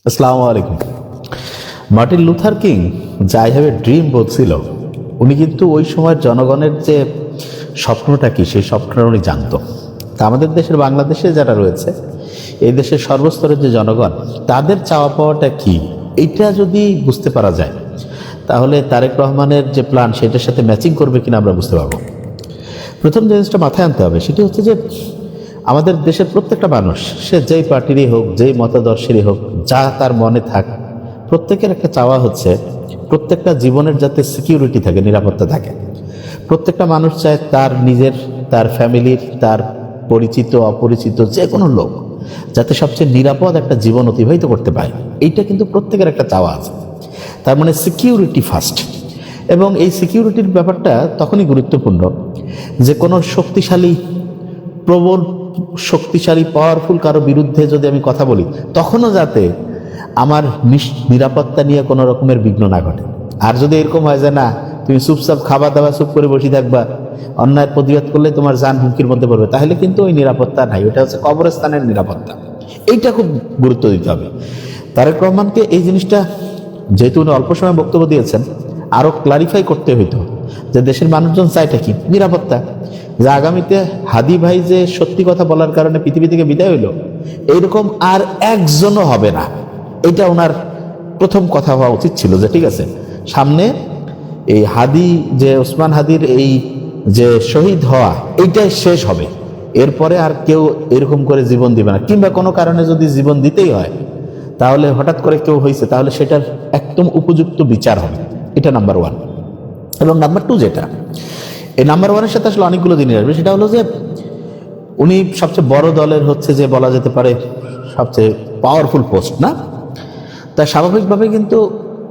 আসসালামু আলাইকুম। Martin Luther king যে আই হ্যাভ এ ড্রিম বলছিল, উনি কিন্তু ওই সময়ের জনগণের যে স্বপ্নটা কি সেই স্বপ্নটা উনি জানতো। তা আমাদের দেশের বাংলাদেশে যারা রয়েছে, এই দেশের সর্বস্তরের যে জনগণ, তাদের চাওয়া পাওয়াটা কি এইটা যদি বুঝতে পারা যায়, তাহলে তারেক রহমানের যে প্ল্যান সেটার সাথে ম্যাচিং করবে কিনা আমরা বুঝতে পারবো। প্রথম জিনিসটা মাথায় আনতে হবে, সেটি হচ্ছে যে আমাদের দেশের প্রত্যেকটা মানুষ, সে যেই পার্টিরই হোক, যেই মতাদর্শেরই হোক, যা তার মনে থাক, প্রত্যেকের একটা চাওয়া হচ্ছে প্রত্যেকটা জীবনের যাতে সিকিউরিটি থাকে, নিরাপত্তা থাকে। প্রত্যেকটা মানুষ চায় তার নিজের, তার ফ্যামিলির, তার পরিচিত অপরিচিত যে কোনো লোক যাতে সবচেয়ে নিরাপদ একটা জীবন অতিবাহিত করতে পারে। এইটা কিন্তু প্রত্যেকের একটা চাওয়া আছে। তার মানে সিকিউরিটি ফার্স্ট। এবং এই সিকিউরিটির ব্যাপারটা তখনই গুরুত্বপূর্ণ যে কোনো শক্তিশালী, প্রবল, শক্তিশালী, পাওয়ারফুল কারো বিরুদ্ধে যদি আমি কথা বলি, তখনও যাতে আমার নিরাপত্তা নিয়ে কোনো রকমের বিঘ্ন না ঘটে। আর যদি এরকম হয় যে না, তুমি চুপচাপ খাওয়া দাওয়া চুপ করে বসে থাকবা, অন্যায় প্রতিবাদ করলে তোমার জান হুমকির মধ্যে পড়বে, তাহলে কিন্তু ওই নিরাপত্তা নাই, ওটা হচ্ছে কবরস্থানের নিরাপত্তা। এইটা খুব গুরুত্ব দিতে হবে। তারেক রহমানকে এই জিনিসটা, যেহেতু উনি অল্প সময় বক্তব্য দিয়েছেন, আরও ক্লারিফাই করতে হইতো যে দেশের মানুষজন চাইটা কি, নিরাপত্তা। যে আগামীতে হাদি ভাই যে সত্যি কথা বলার কারণে পৃথিবী থেকে বিদায় হইল, এইরকম আর একজনও হবে না। এটা ওনার প্রথম কথা হওয়া উচিত ছিল যে ঠিক আছে, সামনে এই হাদি, যে ওসমান হাদির এই যে শহীদ হওয়া, এইটাই শেষ হবে। এরপরে আর কেউ এরকম করে জীবন দিবে না, কিংবা কোনো কারণে যদি জীবন দিতেই হয়, তাহলে হঠাৎ করে কেউ হয়েছে, তাহলে সেটার একদম উপযুক্ত বিচার হবে। এটা নাম্বার ওয়ান। এবং নাম্বার টু, যেটা এই নাম্বার ওয়ানের সাথে আসলে অনেকগুলো জিনিস আসবে, সেটা হলো যে উনি সবচেয়ে বড় দলের হচ্ছে যে বলা যেতে পারে সবচেয়ে পাওয়ারফুল পোস্ট না, তা স্বাভাবিকভাবে কিন্তু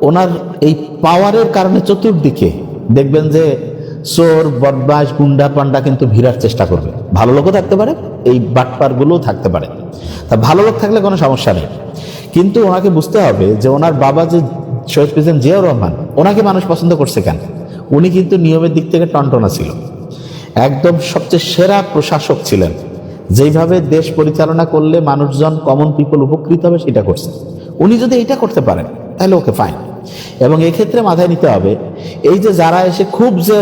ওনার এই পাওয়ারের কারণে চতুর্দিকে দেখবেন যে চোর, বদমাশ, গুন্ডা পান্ডা কিন্তু ভিড়ার চেষ্টা করবে। ভালো লোকও থাকতে পারে, এই বাটপারগুলোও থাকতে পারে। তা ভালো লোক থাকলে কোনো সমস্যা নেই, কিন্তু ওনাকে বুঝতে হবে যে ওনার বাবা যে শহীদ প্রেসিডেন্ট জিয়াউর রহমান, ওনাকে মানুষ পছন্দ করছে কেন? উনি কিন্তু নিয়মের দিক থেকে টনটনা ছিল, একদম সবচেয়ে সেরা প্রশাসক ছিলেন। যেইভাবে দেশ পরিচালনা করলে মানুষজন, কমন পিপল উপকৃত হবে, সেটা করছে। উনি যদি এটা করতে পারেন তাহলে ওকে ফাইন। এবং এক্ষেত্রে মাথায় নিতে হবে, এই যে যারা এসে খুব যে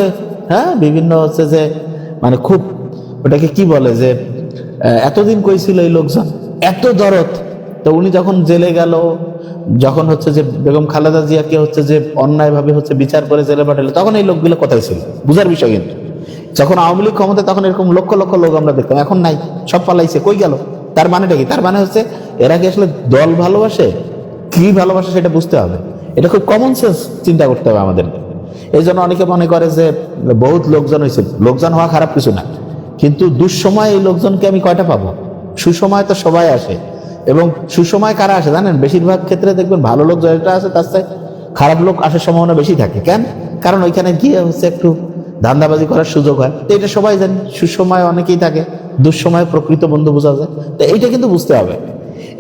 বিভিন্ন হচ্ছে যে মানে খুব, ওটাকে কি বলে যে এতদিন কইছিল এই লোকজন, এত দরদ, তো উনি যখন জেলে গেল, যখন হচ্ছে যে বেগম খালেদা জিয়াকে হচ্ছে যে অন্যায়ভাবে হচ্ছে বিচার করে জেলে পাঠালো, তখন এই লোকগুলো কোথায় ছিল? বুঝার বিষয় কিন্তু। যখন আওয়ামী লীগ ক্ষমতা, তখন এরকম লক্ষ লক্ষ লোক আমরা দেখতাম, এখন নাই, সব পালাইছে, কই গেল? তার মানেটা কি? তার মানে হচ্ছে এরা কি আসলে দল ভালোবাসে, কি ভালোবাসে সেটা বুঝতে হবে। এটা খুব কমন সেন্স চিন্তা করতে হবে আমাদেরকে। এই জন্য অনেকে মনে করে যে বহুত লোকজন হয়েছে, লোকজন হওয়া খারাপ কিছু না, কিন্তু দুঃসময় এই লোকজনকে আমি কয়টা পাবো? সুসময় তো সবাই আসে। এবং সুসময় কারা আসে জানেন? বেশিরভাগ ক্ষেত্রে দেখবেন ভালো লোক যেটা আছে তার চাই খারাপ লোক আসার সম্ভাবনা বেশি থাকে। কেন? কারণ ওইখানে গিয়ে হচ্ছে একটু ধান্দাবাজি করার সুযোগ হয়। তো এটা সবাই জানে, সুসময় অনেকেই থাকে, দুঃসময় প্রকৃত বন্ধু বোঝা যায়। তো এইটা কিন্তু বুঝতে হবে।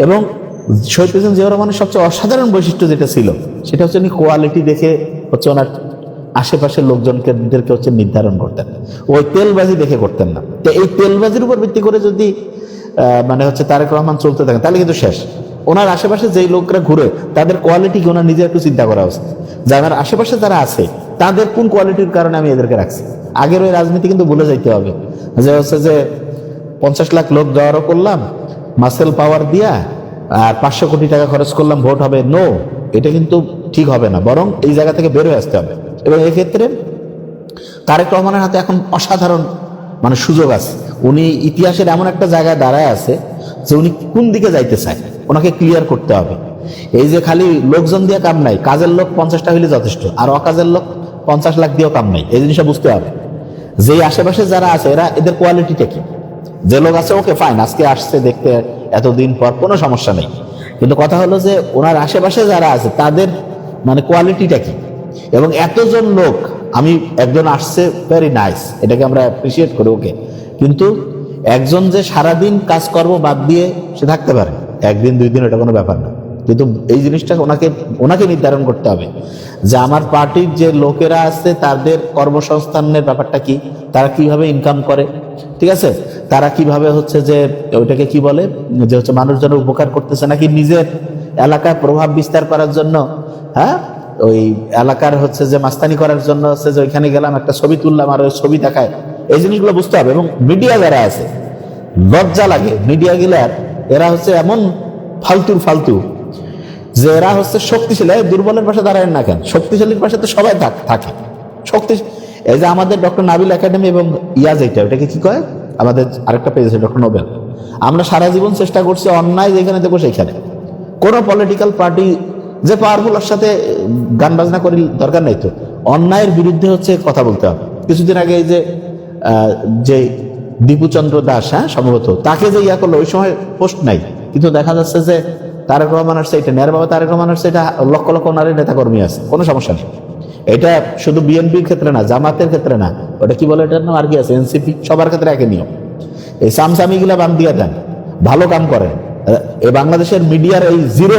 এবং শহীদ প্রেসিডেন্ট জিয়াউর রহমানের সবচেয়ে অসাধারণ বৈশিষ্ট্য যেটা ছিল, সেটা হচ্ছে উনি কোয়ালিটি দেখে হচ্ছে ওনার আশেপাশের লোকজনদেরকে হচ্ছে নির্ধারণ করতেন, ওই তেলবাজি দেখে করতেন না। তো এই তেলবাজির উপর ভিত্তি করে যদি মানে হচ্ছে তারেক রহমান চলতে থাকেন, তাহলে কিন্তু শেষ। ওনার আশেপাশে যেই লোকরা ঘুরে, তাদের কোয়ালিটি কি ওনার নিজের একটু চিন্তা করা উচিত, যে আমার আশেপাশে যারা আছে তাদের কোন কোয়ালিটির কারণে আমি এদেরকে রাখছি। আগের ওই রাজনীতি কিন্তু ভুলে যাইতে হবে, যে হচ্ছে যে 50 লাখ লোক জড়ো করলাম মাসেল পাওয়ার দিয়া, আর 500 কোটি টাকা খরচ করলাম, ভোট হবে। নো, এটা কিন্তু ঠিক হবে না, বরং এই জায়গা থেকে বের হয়ে আসতে হবে। এবং এক্ষেত্রে তারেক রহমানের হাতে এখন অসাধারণ মানে সুযোগ আছে। উনি ইতিহাসের এমন একটা জায়গায় দাঁড়ায় আছে যে উনি কোন দিকে যাইতে চায়, ওনাকে ক্লিয়ার করতে হবে। এই যে খালি লোকজন দিয়ে কাম নাই, কাজের লোক 50টা হইলে যথেষ্ট, আর অকাজের লোক 50 লাখ দিয়েও কাম নাই। এই জিনিসটা বুঝতে হবে যে আশেপাশে যারা আছে এদের কোয়ালিটিটা কি। যে লোক আছে ওকে ফাইন, আজকে আসছে দেখতে এতদিন পর, কোনো সমস্যা নেই, কিন্তু কথা হলো যে ওনার আশেপাশে যারা আছে তাদের মানে কোয়ালিটিটা কি। এবং এতজন লোক, আমি একজন আসছে ভেরি নাইস, এটাকে আমরা অ্যাপ্রিসিয়েট করি, ওকে, কিন্তু একজন যে সারাদিন কাজকর্ম বাদ দিয়ে সে থাকতে পারে, একদিন দুই দিন, এটা কোনো ব্যাপার না। কিন্তু এই জিনিসটা ওনাকে নির্ধারণ করতে হবে যে আমার পার্টির যে লোকেরা আছে তাদের কর্মসংস্থানের ব্যাপারটা কি, তারা কিভাবে ইনকাম করে, ঠিক আছে, তারা কিভাবে হচ্ছে যে ওইটাকে কি বলে যে হচ্ছে মানুষজনের উপকার করতেছে, নাকি নিজের এলাকায় প্রভাব বিস্তার করার জন্য, হ্যাঁ, ওই এলাকার হচ্ছে যে মাস্তানি করার জন্য হচ্ছে যে ওইখানে গেলাম, একটা ছবি তুললাম আর ওই ছবি দেখায়, এই জিনিসগুলো বুঝতে হবে। এবং মিডিয়া যারা আছে, লজ্জা লাগে মিডিয়া গিলার, এরা হচ্ছে এমন ফালতু যে এরা হচ্ছে শক্তিশালী। দুর্বলের পাশে দাঁড়ায় না কেন, শক্তিশালীর পাশে তো সবাই থাকে। শক্তি, এই যে আমাদের ডক্টর নাবিল একাডেমি এবং ইয়াজ, এটাকে কি কয়, আমাদের আরেকটা পেজ আছে ডক্টর নোবেল। আমরা সারা জীবন চেষ্টা করছি অন্যায় যেখানে দেখবো সেখানে, কোনো পলিটিক্যাল পার্টি যে পাওয়ারফুল, ওর সাথে গান বাজনা করি দরকার নাই তো, অন্যায়ের বিরুদ্ধে হচ্ছে কথা বলতে হবে। কিছুদিন আগে এই যে দীপুচন্দ্র দাস, হ্যাঁ সম্ভবত, তাকে যে ইয়া করলো, ওই সময় পোস্ট নাই, কিন্তু দেখা যাচ্ছে যে তারেক রহমান আসছে, এটা নেয়ার বাবা তারেক রহমান আসছে, এটা লক্ষ লক্ষ নারী নেতাকর্মী আছে, কোনো সমস্যা নেই। এটা শুধু বিএনপির ক্ষেত্রে না, জামাতের ক্ষেত্রে না, ওটা কি বলে, এটার নাম আর কি আছে, এনসিপি, সবার ক্ষেত্রে একই নিয়ম। এই সামসামিগুলা বাদ দিয়ে দেন, ভালো কাম করেন। এই বাংলাদেশের মিডিয়ার এই জিরো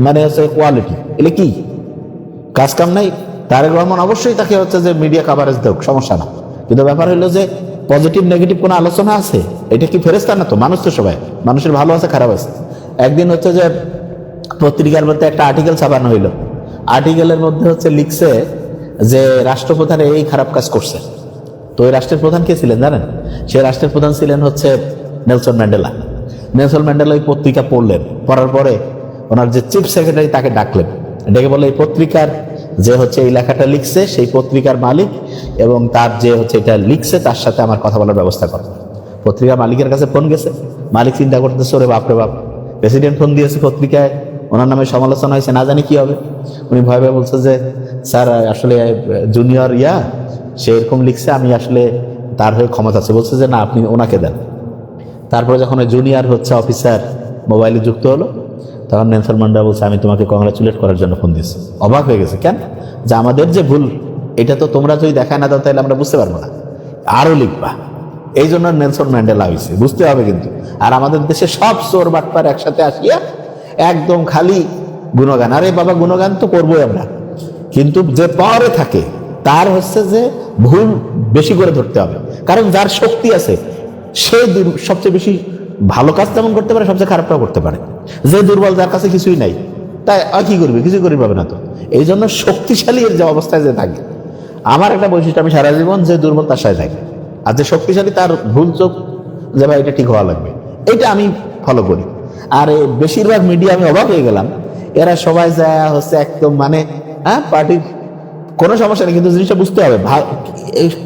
মানে হচ্ছে কোয়ালিটি, এলে কি কাজ কাম নাই। তারেক রহমান অবশ্যই তাকে হচ্ছে যে মিডিয়া কাভারেজ দেখ, সমস্যা না, কিন্তু ব্যাপার হইলো যে পজিটিভ নেগেটিভ কোনো আলোচনা আছে, এটা কি ফেরেস্তা না তো, মানুষ তো সবাই, মানুষের ভালো আছে খারাপ আছে। একদিন হচ্ছে যে পত্রিকার মধ্যে একটা আর্টিকেল ছাপানো হইলো, আর্টিকেলের মধ্যে হচ্ছে লিখছে যে রাষ্ট্রপ্রধান এই খারাপ কাজ করছে। তো ওই রাষ্ট্রের প্রধান কে ছিলেন জানেন? সেই রাষ্ট্রের প্রধান ছিলেন হচ্ছে নেলসন ম্যান্ডেলা। নেলসন ম্যান্ডেলা ওই পত্রিকা পড়লেন, পড়ার পরে ওনার যে চিফ সেক্রেটারি তাকে ডাকলেন, ডেকে বলে এই পত্রিকার যে হচ্ছে এই লেখাটা লিখছে সেই পত্রিকার মালিক এবং তার যে হচ্ছে এটা লিখছে তার সাথে আমার কথা বলার ব্যবস্থা করো। পত্রিকার মালিকের কাছে ফোন গেছে, মালিক চিন্তা করতেছে ওরে বাপরে বাপ, প্রেসিডেন্ট ফোন দিয়েছে, পত্রিকায় ওনার নামে সমালোচনা হয়েছে, না জানি কি হবে। উনি ভয় ভয় বলছে যে স্যার আসলে জুনিয়র সে এরকম লিখছে, আমি আসলে তার হয়ে ক্ষমতা আছে। বলছে যে না, আপনি ওনাকে দেন। তারপরে যখন ওই জুনিয়র হচ্ছে অফিসার মোবাইলে যুক্ত হলো, তখন নেলসন ম্যান্ডেলা বলছে আমি তোমাকে কংগ্রাচুলেট করার জন্য ফোন দিচ্ছি। অবাক হয়ে গেছে, কেন, যে আমাদের যে ভুল এটা তো তোমরা যদি দেখায় না দাও তাহলে আমরা বুঝতে পারবো না, আরো লিখবা। এই জন্য নেলসন ম্যান্ডেলা হয়েছে, বুঝতে হবে কিন্তু। আর আমাদের দেশে সব চোর বাটপার একসাথে আসিয়া একদম খালি গুণগান, আরে বাবা গুণগান তো করবোই আমরা, কিন্তু যে পাওয়ারে থাকে তার হচ্ছে যে ভুল বেশি করে ধরতে হবে। কারণ যার শক্তি আছে সে সবচেয়ে বেশি ভালো কাজ তেমন করতে পারে, সবচেয়ে খারাপটাও করতে পারে। যে দুর্বল, যার কাছে কিছুই নাই, তাই আর কি করবে, কিছু করি পাবে না তো। এই জন্য শক্তিশালী এর যে অবস্থায় যে থাকে, আমার একটা বৈশিষ্ট্য, আমি সারা জীবন যে দুর্বল তার সাথে থাকি, আর যে শক্তিশালী তার ভুল চোখ যে ভাই এটা ঠিক হওয়া লাগবে, এটা আমি ফলো করি। আর বেশিরভাগ মিডিয়া, আমি অবাক হয়ে গেলাম, এরা সবাই যায় হচ্ছে একদম মানে হ্যাঁ পার্টির কোনো সমস্যা নেই, কিন্তু জিনিসটা বুঝতে হবে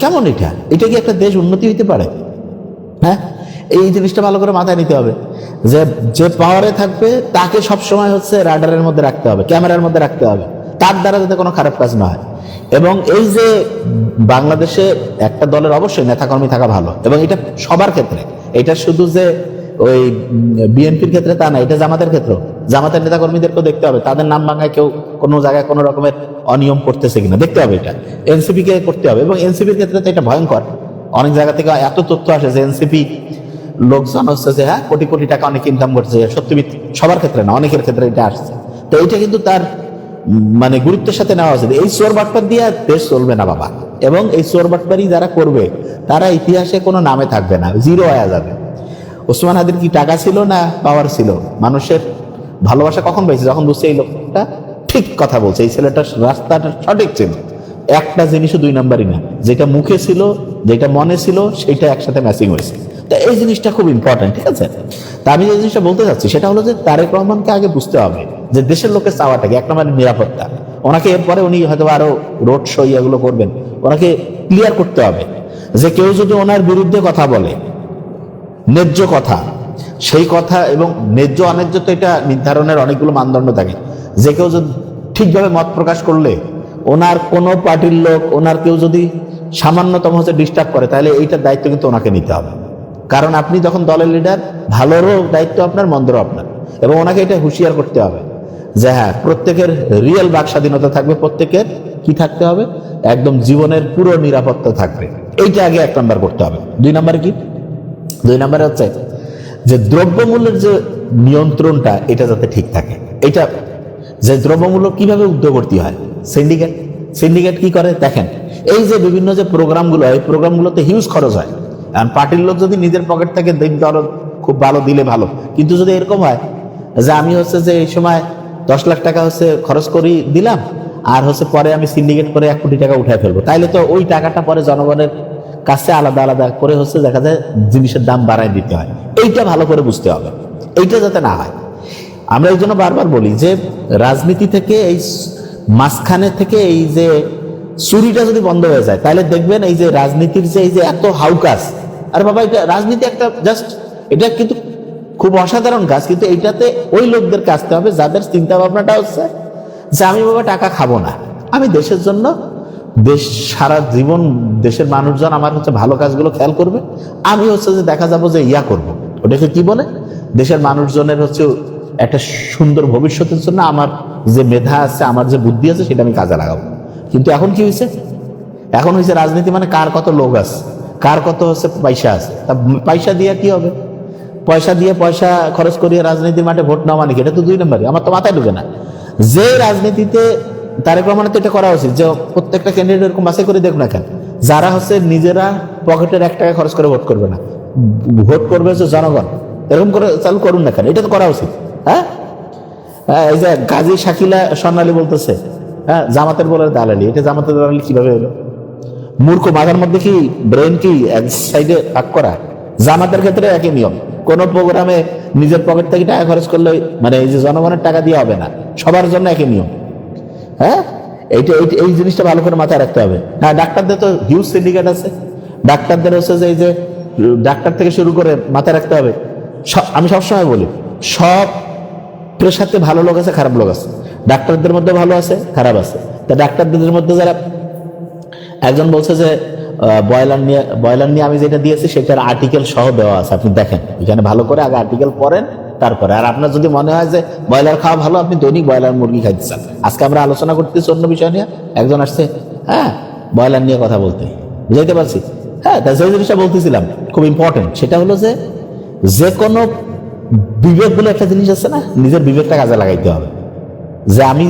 কেমন, এটা কি একটা দেশ উন্নতি হইতে পারে? হ্যাঁ, এই জিনিসটা ভালো করে মাথায় নিতে হবে যে যে পাওয়ারে থাকবে তাকে সবসময় হচ্ছে রাডারের মধ্যে রাখতে হবে, ক্যামেরার মধ্যে রাখতে হবে, তার দ্বারা যাতে কোনো খারাপ কাজ না হয়। এবং এই যে বাংলাদেশে একটা দলের অবশ্যই নেতাকর্মী থাকা ভালো, এবং এটা সবার ক্ষেত্রে, এটা শুধু যে ওই বিএনপির ক্ষেত্রে তা না, এটা জামাতের ক্ষেত্রেও, জামাতের নেতাকর্মীদেরকেও দেখতে হবে তাদের নাম ভাঙায় কেউ কোনো জায়গায় কোনো রকমের অনিয়ম করতেছে কিনা দেখতে হবে, এটা এনসিপি কে করতে হবে। এবং এনসিপির ক্ষেত্রে তো এটা ভয়ঙ্কর, অনেক জায়গা থেকে এত তথ্য আসে যে এনসিপি লোকজন হচ্ছে যে হ্যাঁ কোটি কোটি টাকা অনেক ইনকাম করছে, সত্যি সবার ক্ষেত্রে না, অনেকের ক্ষেত্রে এটা আসছে। তো এইটা কিন্তু তার মানে গুরুত্বের সাথে নেওয়া উচিত। এই চোর বাটপার দিয়ে দেশ চলবে না বাবা, এবং এই চোর বাটপারি যারা করবে তারা ইতিহাসে কোনো নামে থাকবে না, জিরো হয়ে যাবে। ওসমান হাদির কি টাকা ছিল না পাওয়ার ছিল? মানুষের ভালোবাসা কখন পেয়েছে? যখন বুঝছে এই লোকটা ঠিক কথা বলছে, এই ছেলেটার রাস্তাটা সঠিক ছিল। একটা জিনিসও দুই নাম্বারই না, যেটা মুখে ছিল যেটা মনে ছিল সেইটা একসাথে ম্যাচিং হয়েছে। তো এই জিনিসটা খুব ইম্পর্টেন্ট, ঠিক আছে? তা আমি যে জিনিসটা বলতে চাচ্ছি সেটা হলো যে তারেক রহমানকে আগে বুঝতে হবে যে দেশের লোকের চাওয়াটাকে, এক নম্বর নিরাপত্তা। ওনাকে এরপরে উনি হয়তো আরো রোড শো এগুলো করবেন, ওনাকে ক্লিয়ার করতে হবে যে কেউ যদি ওনার বিরুদ্ধে কথা বলে, ন্যায্য কথা, সেই কথা, এবং ন্যায্য অন্যায্য তো এটা নির্ধারণের অনেকগুলো মানদণ্ড থাকে, যে কেউ যদি ঠিকভাবে মত প্রকাশ করলে ওনার কোনো পার্টির লোক, ওনার কেউ যদি সামান্যতম হচ্ছে ডিস্টার্ব করে, তাহলে এইটার দায়িত্ব কিন্তু ওনাকে নিতে হবে। কারণ আপনি যখন দলের লিডার, ভালোরও দায়িত্ব আপনার, মন্দরও আপনার। এবং ওনাকে এটা হুঁশিয়ার করতে হবে যে হ্যাঁ, প্রত্যেকের রিয়েল বাক স্বাধীনতা থাকবে, প্রত্যেকের কি থাকতে হবে, একদম জীবনের পুরো নিরাপত্তা থাকবে। এইটা আগে এক নাম্বার করতে হবে। দুই নাম্বার কি? দুই নাম্বারে হচ্ছে যে দ্রব্যমূল্যের যে নিয়ন্ত্রণটা, এটা যাতে ঠিক থাকে। এটা যে দ্রব্যমূল্য কিভাবে ঊর্ধ্বগতি হয়, সিন্ডিকেট কি করে দেখেন, এই যে বিভিন্ন যে প্রোগ্রামগুলো, এই প্রোগ্রামগুলোতে হিউজ খরচ হয়। আর পার্টির লোক যদি নিজের পকেট থেকে দিন, ধরো খুব ভালো দিলে ভালো, কিন্তু যদি এরকম হয় যে আমি হচ্ছে যে এই সময় 10 লাখ টাকা হচ্ছে খরচ করি দিলাম, আর হচ্ছে পরে আমি সিন্ডিকেট করে 1 কোটি টাকা উঠায় ফেলবো, তাইলে তো ওই টাকাটা পরে জনগণের কাছে আলাদা আলাদা করে হচ্ছে দেখা যায় জিনিসের দাম বাড়ায় দিতে হয়। এইটা ভালো করে বুঝতে হবে, এইটা যাতে না হয়। আমরা এই জন্য বারবার বলি যে রাজনীতি থেকে এই মাঝখানে থেকে এই যে চুরিটা যদি বন্ধ হয়ে যায়, তাহলে দেখবেন এই যে রাজনীতির যে এই যে এত হাউকাস, আর বাবা এটা রাজনীতি একটা জাস্ট, এটা কিন্তু খুব অসাধারণ কাজ, কিন্তু এইটাতে ওই লোকদেরকে আসতে হবে যাদের চিন্তা ভাবনাটা হচ্ছে যে আমি বাবা টাকা খাবো না, আমি দেশের জন্য, দেশ সারা জীবন দেশের মানুষজন আমার হচ্ছে ভালো কাজগুলো খেয়াল করবে, আমি হচ্ছে যে দেখা যাবো যে ইয়া করব, ওটাকে কি বলে, দেশের মানুষজনের হচ্ছে একটা সুন্দর ভবিষ্যতের জন্য আমার যে মেধা আছে, আমার যে বুদ্ধি আছে, সেটা আমি কাজে লাগাবো। কিন্তু এখন কি হয়েছে, এখন হয়েছে রাজনীতি মানে কার কত লোক আছে, কার কত হচ্ছে পয়সা আছে, তা পয়সা দিয়ে কি হবে, পয়সা দিয়ে পয়সা খরচ করিয়ে রাজনীতির মাঠে ভোট নেওয়া মানে কি, এটা তো 2 নম্বরই। আমার তো মাথায় ঢুকে না যে রাজনীতিতে তারেক রহমানের তো এটা করা উচিত যে প্রত্যেকটা ক্যান্ডিডেট এরকম বাছাই করে দেখুন না কেন, যারা হচ্ছে নিজেরা পকেটের 1 টাকা খরচ করে ভোট করবে না, ভোট করবে হচ্ছে জনগণ, এরকম করে চালু করুন না কেন, এটা তো করা উচিত। হ্যাঁ, এই যে গাজী শাকিলা স্বর্ণালী বলতেছে হ্যাঁ জামাতের বলে দালালি, এটা জামাতের দালালি কিভাবে হলো? মূর্খ, মাথার মধ্যে কি ব্রেন কি এক সাইডে ভাগ করা? জামাতের ক্ষেত্রে একই নিয়ম, কোন প্রোগ্রামে নিজের পকেট থেকে টাকা খরচ করলে মানে এই যে জনগণের টাকা দিয়ে হবে না, সবার জন্য একই নিয়ম। হ্যাঁ, এই জিনিসটা ভালো করে মাথায় রাখতে হবে। হ্যাঁ, ডাক্তারদের তো হিউজ সিন্ডিকেট আছে, ডাক্তারদের হচ্ছে যে এই যে ডাক্তার থেকে শুরু করে মাথায় রাখতে হবে। আমি সবসময় বলি সব পেশাতে ভালো লোক আছে, খারাপ লোক আছে, ডাক্তারদের মধ্যে ভালো আছে, খারাপ আছে। তা ডাক্তারদের মধ্যে যারা, একজন বলছে যে বয়লার নিয়ে আমি যেটা দিয়েছি সেটার আর্টিকেল সহ দেওয়া আছে, আপনি দেখেন এখানে ভালো করে আগে আর্টিকেল পড়েন তারপরে। আর আপনার যদি মনে হয় যে ব্রয়লার খাওয়া ভালো, আপনি দৈনিক ব্রয়লার মুরগি খাইতে চান। আজকে আমরা আলোচনা করতেছি অন্য বিষয় নিয়ে, একজন আসছে হ্যাঁ ব্রয়লার নিয়ে কথা বলতে, বুঝাইতে পারছি? হ্যাঁ, তা যে জিনিসটা বলতেছিলাম খুব ইম্পর্টেন্ট, সেটা হলো যে কোনো বিবেক বলে একটা জিনিস আছে না, নিজের বিবেকটা কাজে লাগাইতে হবে। যে আমি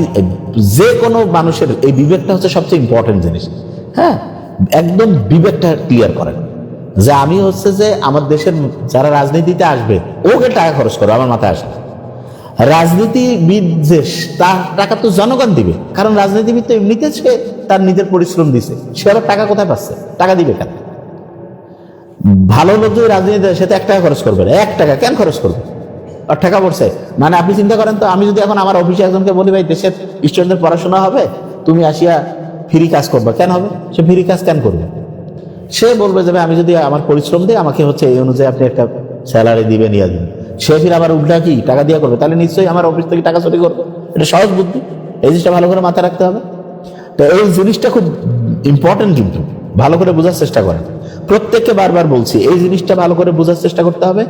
যে কোনো মানুষের এই বিবেকটা হচ্ছে সবচেয়ে ইম্পর্টেন্ট জিনিস। হ্যাঁ, একদম বিবেকটা ক্লিয়ার করেন যে আমি হচ্ছে যে আমার দেশের যারা রাজনীতিতে আসবে ওকে টাকা খরচ করো, আমার মাথায় আসে রাজনীতিবিদ যে তার টাকা তো জনগণ দিবে, কারণ রাজনীতিবিদ তো এমনিতে সে তার নিজের পরিশ্রম দিছে, সে আবার টাকা কোথায় পাচ্ছে, টাকা দিবে কেন? ভালো লোক যদি রাজনীতি সে তো 1 টাকা খরচ করবে না, 1 টাকা কেন খরচ করবে? আর টাকা পড়ছে মানে আপনি চিন্তা করেন তো, আমি যদি এখন আমার অফিসে একজনকে বলি ভাই দেশের স্টুডেন্টদের পড়াশোনা হবে, তুমি আসিয়া ফ্রি কাজ করবা, কেন হবে? সে ফ্রি কাজ কেন করবে? সে বলবে যে আমি যদি আমার পরিশ্রম দিই আমাকে হচ্ছে এই অনুযায়ী আপনি একটা স্যালারি দিবেন, ইয়া দিবেন। সে ফির আবার উল্টা কি টাকা দিয়ে করবে, তাহলে নিশ্চয়ই আমার অফিস থেকে টাকা চুরি করবে। এটা সহজ বুদ্ধি, এই জিনিসটা ভালো করে মাথায় রাখতে হবে। তো এই জিনিসটা খুব ইম্পর্টেন্ট, কিন্তু ভালো করে বোঝার চেষ্টা করেন। প্রত্যেককে বারবার বলছি এই জিনিসটা ভালো করে বোঝার চেষ্টা করতে হবে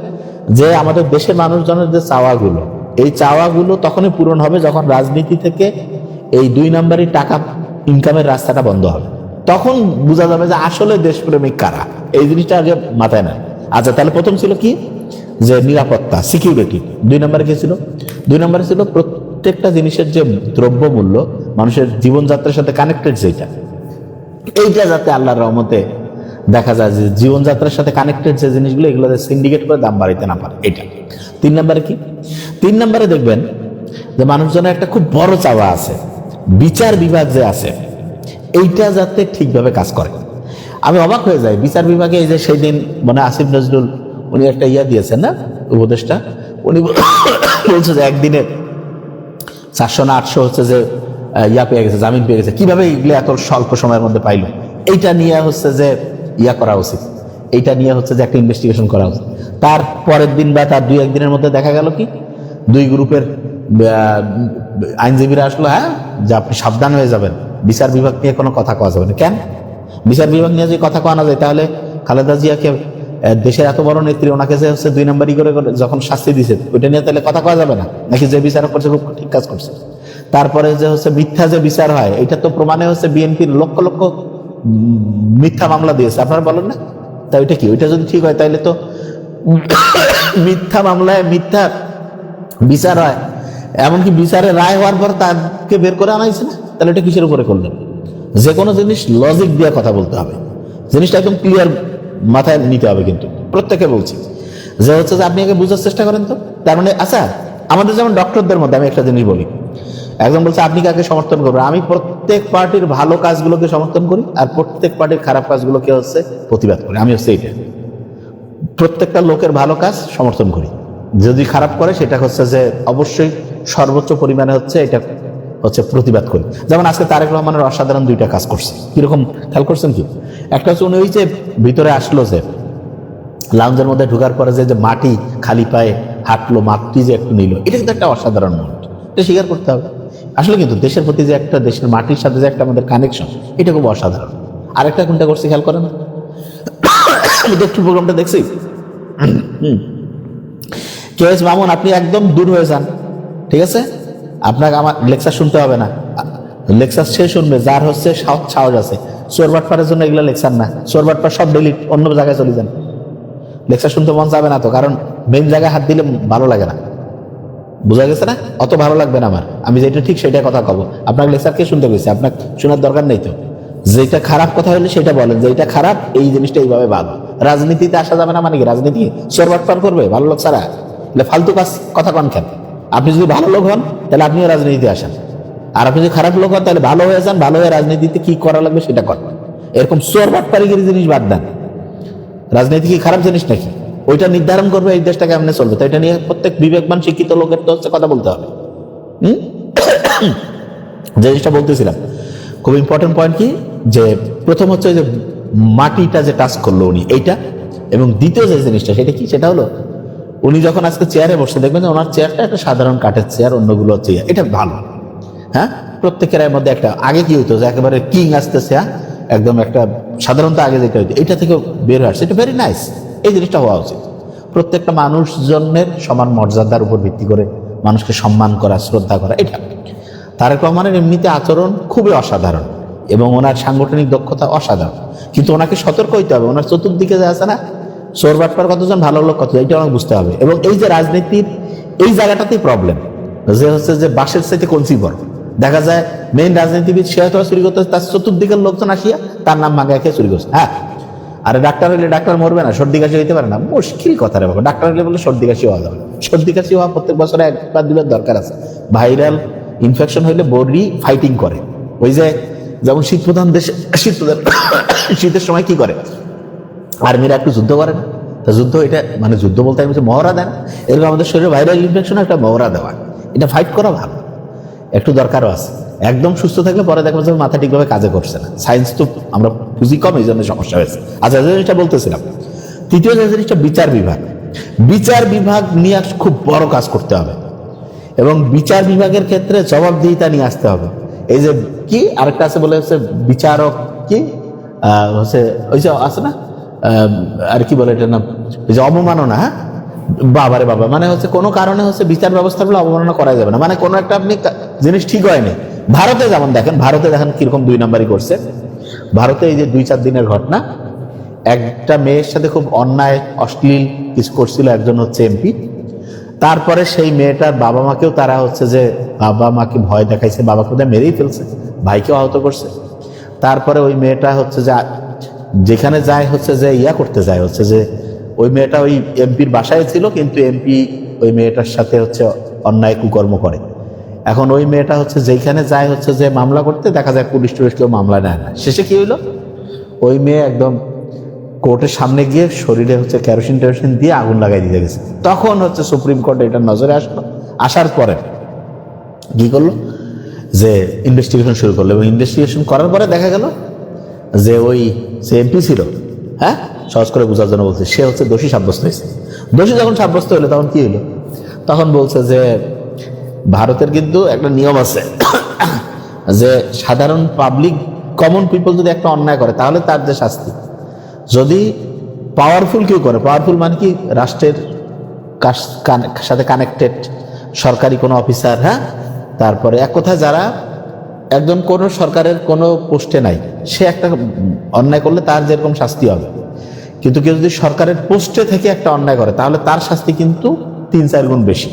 যে আমাদের দেশের মানুষজনের যে চাওয়াগুলো, এই চাওয়াগুলো তখনই পূরণ হবে যখন রাজনীতি থেকে এই 2 নম্বরই টাকা ইনকামের রাস্তাটা বন্ধ হবে। তখন বোঝা যাবে যে আসলে দেশপ্রেমিক কারা, এই জিনিসটা আগে মাথায় নেয়। আচ্ছা, তাহলে প্রথম ছিল কি, যে নিরাপত্তা, সিকিউরিটি। 2 নম্বরে কি ছিল? 2 নম্বরে ছিল প্রত্যেকটা জিনিসের যে দ্রব্য মূল্য, মানুষের জীবনযাত্রার সাথে কানেক্টেড যেটা, এইটা যাতে আল্লাহর রহমতে দেখা যায় যে জীবনযাত্রার সাথে কানেক্টেড যে জিনিসগুলো, এগুলো সিন্ডিকেট করে দাম বাড়াইতে না পারে, এটা। 3 নম্বরে কি? 3 নম্বরে দেখবেন যে মানুষজনের একটা খুব বড় চাওয়া আছে, বিচার বিভাগ যে আছে এইটা যাতে ঠিকভাবে কাজ করে। আমি অবাক হয়ে যাই বিচার বিভাগে, এই যে সেই দিন মানে আসিফ নজরুল উনি একটা ইয়া দিয়েছেন না, উপদেষ্টা, উনি বলছে যে একদিনে 400 না 800 হচ্ছে যে ইয়া পেয়ে গেছে, জামিন পেয়ে গেছে, কিভাবে এগুলো এত স্বল্প সময়ের মধ্যে পাইলো? এইটা নিয়ে হচ্ছে যে ইয়া করা উচিত, এইটা নিয়ে হচ্ছে যে একটা ইনভেস্টিগেশন করা উচিত। তার পরের দিন বা তার 2-1 দিনের মধ্যে দেখা গেল কি 2 গ্রুপের আইনজীবীরা আসলো, হ্যাঁ যে আপনি সাবধান হয়ে যাবেন, বিচার বিভাগ নিয়ে কোনো কথা কওয়া যাবে না। কেন? বিচার বিভাগ নিয়ে যদি কথা কওয়া না যায়, তাহলে খালেদা জিয়াকে দেশের এত বড় নেত্রী, ওনাকে যে হচ্ছে 2 নম্বরই করে যখন শাস্তি দিছে ওইটা নিয়ে তাহলে কথা কওয়া যাবে না, নাকি যে বিচার করছে খুব ঠিক কাজ করছে? তারপরে যে হচ্ছে মিথ্যা যে বিচার হয়, এটা তো প্রমাণে হচ্ছে বিএনপির লক্ষ লক্ষ মিথ্যা মামলা দিয়েছে, আপনারা বলেন না? তা ওইটা কি, ওইটা যদি ঠিক হয় তাহলে তো মিথ্যা মামলায় মিথ্যা বিচার হয়, এমনকি বিচারে রায় হওয়ার পর তাকে বের করে আনা হয়েছে না, তাহলে এটা কিসের উপরে করলেন? যে কোনো জিনিস লজিক দিয়ে কথা বলতে হবে, জিনিসটা একদম ক্লিয়ার মাথায় নিতে হবে। কিন্তু প্রত্যেকে বলছি যে হচ্ছে যে আপনি আগে বুঝার চেষ্টা করেন তো, তার মানে আচ্ছা আমাদের যেমন ডক্টরদের মধ্যে আমি একটা জিনিস বলি, একজন বলছে আপনি কাকে সমর্থন করবেন, আমি প্রত্যেক পার্টির ভালো কাজগুলোকে সমর্থন করি আর প্রত্যেক পার্টির খারাপ কাজগুলোকে হচ্ছে প্রতিবাদ করি। আমি হচ্ছে এইটা, প্রত্যেকটা লোকের ভালো কাজ সমর্থন করি, যদি খারাপ করে সেটা হচ্ছে যে অবশ্যই সর্বোচ্চ পরিমাণে হচ্ছে এটা হচ্ছে প্রতিবাদ করি। যেমন আজকে তারেক রহমানের অসাধারণ দুইটা কাজ করছে, কিরকম খেয়াল করছেন কি? একটা হচ্ছে উনি ওই যে ভিতরে আসলো, যে লাউঞ্জের মধ্যে ঢোকার পরে যে মাটি খালি পায়ে হাঁটলো, মাটি যে একটু নিল, এটা কিন্তু একটা অসাধারণ মুহূর্ত, এটা স্বীকার করতে হবে। আসলে কিন্তু দেশের প্রতি যে একটা, দেশের মাটির সাথে যে একটা আমাদের কানেকশন, এটা খুব অসাধারণ। আরেকটা কোনটা করছে খেয়াল করেন, একটু প্রোগ্রামটা দেখছি, কেএস মামুন আপনি একদম দূর হয়ে যান, ঠিক আছে, আপনাকে আমার লেকচার শুনতে হবে না, লেকচার সে শুনবে যার হচ্ছে সাহস আছে। চোরবাটপাড়ের জন্য এগুলো লেকচার না, চোরবাটপার সব ডিলিট, অন্য জায়গায় চলে যান, লেকচার শুনতে মন যাবে না তো, কারণ মেন জায়গায় হাত দিলে ভালো লাগে না, বোঝা গেছে না? অত ভালো লাগবে না আমার, আমি যেটা ঠিক সেটা কথা কব, আপনার লেকচার কে শুনতে গেছে, আপনার শোনার দরকার নেই তো। যেটা খারাপ কথা হলে সেটা বলেন, যে এটা খারাপ, এই জিনিসটা এইভাবে ভালো। রাজনীতিতে আসা যাবে না মানে কি? রাজনীতি চোরবাটপার করবে ভালো লোক ছাড়া? ফালতু কাজ কথা কন কেন? আপনি যদি ভালো লোক হন তাহলে আপনিও রাজনীতিতে আসেন, আর আপনি যদি খারাপ লোক হন তাহলে ভালো হয়ে যান, ভালো হয়ে রাজনীতিতে কি করা লাগবে সেটা করেন। এরকম চোরবাটপারিগিরি জিনিস বাদ দেন। রাজনীতি কি খারাপ জিনিস নাকি? ওইটা নির্ধারণ করবে এই দেশটা কেমনে চলবে, তো এটা নিয়ে প্রত্যেক বিবেকবান শিক্ষিত লোকের তো হচ্ছে কথা বলতে হবে। যে জিনিসটা বলতেছিলাম, খুব ইম্পর্টেন্ট পয়েন্ট কি, যে প্রথম হচ্ছে যে মাটিটা যে টাচ করলো উনি এইটা, এবং দ্বিতীয় যে জিনিসটা সেটা কি, সেটা হলো উনি যখন আজকে চেয়ারে বসে, দেখবেন যে ওনার চেয়ারটা একটা সাধারণ কাঠের চেয়ার, অন্যগুলো চেয়ার, এটা ভালো। হ্যাঁ, প্রত্যেকের মধ্যে একটা, আগে কি হইতো যে একেবারে কিং আসতেছে, একদম একটা সাধারণত আগে যেটা হইতো এটা থেকে বের হয়ে আসছে, এটা ভেরি নাইস, এই জিনিসটা হওয়া উচিত। প্রত্যেকটা মানুষজনের সমান মর্যাদার উপর ভিত্তি করে মানুষকে সম্মান করা, শ্রদ্ধা করা, এটা। তারেক রহমানের এমনিতে আচরণ খুবই অসাধারণ এবং ওনার সাংগঠনিক দক্ষতা অসাধারণ, কিন্তু ওনাকে সতর্ক হইতে হবে, ওনার চতুর্দিকে যে আছে না চোরবাটপার কতজন, ভালো লোক কত, এটা আমাকে বুঝতে হবে। এবং এই যে রাজনীতির এই জায়গাটাতেই প্রবলেম, যে হচ্ছে যে বাসের সাথে কঞ্চি বড়, দেখা যায় মেইন রাজনীতিবিদ সে হয়তো চুরি করতে, তার চতুর্দিকের লোকজন আসিয়া তার নাম মাঙ্গা খেয়ে চুরি করছে। হ্যাঁ, আরে ডাক্তার হইলে ডাক্তার মরবে না, সর্দি কাশি হইতে পারে না, মুশকিল কথা রে বাবা। ডাক্তার হইলে বলে সর্দি কাশি হওয়া যাবে, সর্দি কাশি হওয়া প্রত্যেক বছরে একবার দুবার দরকার আছে। ভাইরাল ইনফেকশন হইলে বডি ফাইটিং করে, ওই যে যেমন শীত প্রধান দেশে শীতের সময় কি করে, আর্মিরা একটু যুদ্ধ করে না, তা যুদ্ধ এটা মানে যুদ্ধ বলতে আমি মহড়া দেন, এরকম আমাদের শরীরে ভাইরাল ইনফেকশন একটা মহড়া দেওয়া, এটা ফাইট করা ভালো, একটু দরকারও আছে। একদম সুস্থ থাকলে পরে দেখবো যে মাথা ঠিকভাবে কাজে করছে না, সায়েন্স তো আমরা বুঝি কম, এই জন্য সমস্যা হয়েছে। আচ্ছা, যে জিনিসটা বলতেছিলাম, তৃতীয় যে জিনিসটা বিচার বিভাগ, বিচার বিভাগ নিয়ে খুব বড় কাজ করতে হবে এবং বিচার বিভাগের ক্ষেত্রে জবাবদিহিতা নিয়ে আসতে হবে। এই যে কি আরেকটা আছে বলে হচ্ছে বিচারক কি হচ্ছে ওই যে আছে না, আর কি বলে এটার নাম, ওই যে অবমাননা। হ্যাঁ, বাবারে বাবা, মানে হচ্ছে কোনো কারণে হচ্ছে বিচার ব্যবস্থার বলে অবমাননা করা যাবে না, মানে কোনো একটা আপনি জিনিস ঠিক হয়নি। ভারতে যেমন দেখেন, ভারতে দেখেন কিরকম 2 নম্বরই করছে। ভারতে এই যে 2-4 দিনের ঘটনা, একটা মেয়ের সাথে খুব অন্যায় অশ্লীল কিছু করছিল একজন হচ্ছে এমপি, তারপরে সেই মেয়েটার বাবা মাকেও তারা হচ্ছে যে বাবা মাকে ভয় দেখাইছে, বাবাকে বোধহয় মেরেই ফেলছে, ভাইকেও আহত করছে। তারপরে ওই মেয়েটা হচ্ছে যে যেখানে যায় হচ্ছে যে ইয়া করতে যায়, হচ্ছে যে ওই মেয়েটা ওই এমপির বাসায় ছিল, কিন্তু এমপি ওই মেয়েটার সাথে হচ্ছে অন্যায় কুকর্ম করে। এখন ওই মেয়েটা হচ্ছে যেখানে যায় হচ্ছে যে মামলা করতে, দেখা যায় পুলিশ টুলিশ কেউ মামলা নেয় না। শেষে কি হইলো, ওই মেয়ে একদম কোর্টের সামনে গিয়ে শরীরে হচ্ছে কেরোসিন টেরোসিন দিয়ে আগুন লাগাই দিয়ে গেছে। তখন হচ্ছে সুপ্রিম কোর্টে এটা নজরে আসলো, আসার পরে কি করলো, যে ইনভেস্টিগেশন শুরু করলো, এবং ইনভেস্টিগেশন করার পরে দেখা গেল যে ওই যে এমপি ছিল, হ্যাঁ, সহজ করে বোঝার জন্য বলছে, সে হচ্ছে দোষী সাব্যস্ত হয়েছে। দোষী যখন সাব্যস্ত হলো তখন কি হলো, তখন বলছে যে ভারতের কিন্তু একটা নিয়ম আছে যে সাধারণ পাবলিক কমন পিপল যদি একটা অন্যায় করে তাহলে তার যে শাস্তি, যদি পাওয়ারফুল কেউ করে, পাওয়ারফুল মানে কি রাষ্ট্রের সাথে কানেক্টেড সরকারি কোনো অফিসার, হ্যাঁ, তারপরে এক কথায় যারা একজন কোনো সরকারের কোনো পোস্টে নাই, সে একটা অন্যায় করলে তার যেরকম শাস্তি হবে, কিন্তু কেউ যদি সরকারের পোস্টে থেকে একটা অন্যায় করে তাহলে তার শাস্তি কিন্তু 3-4 গুণ বেশি।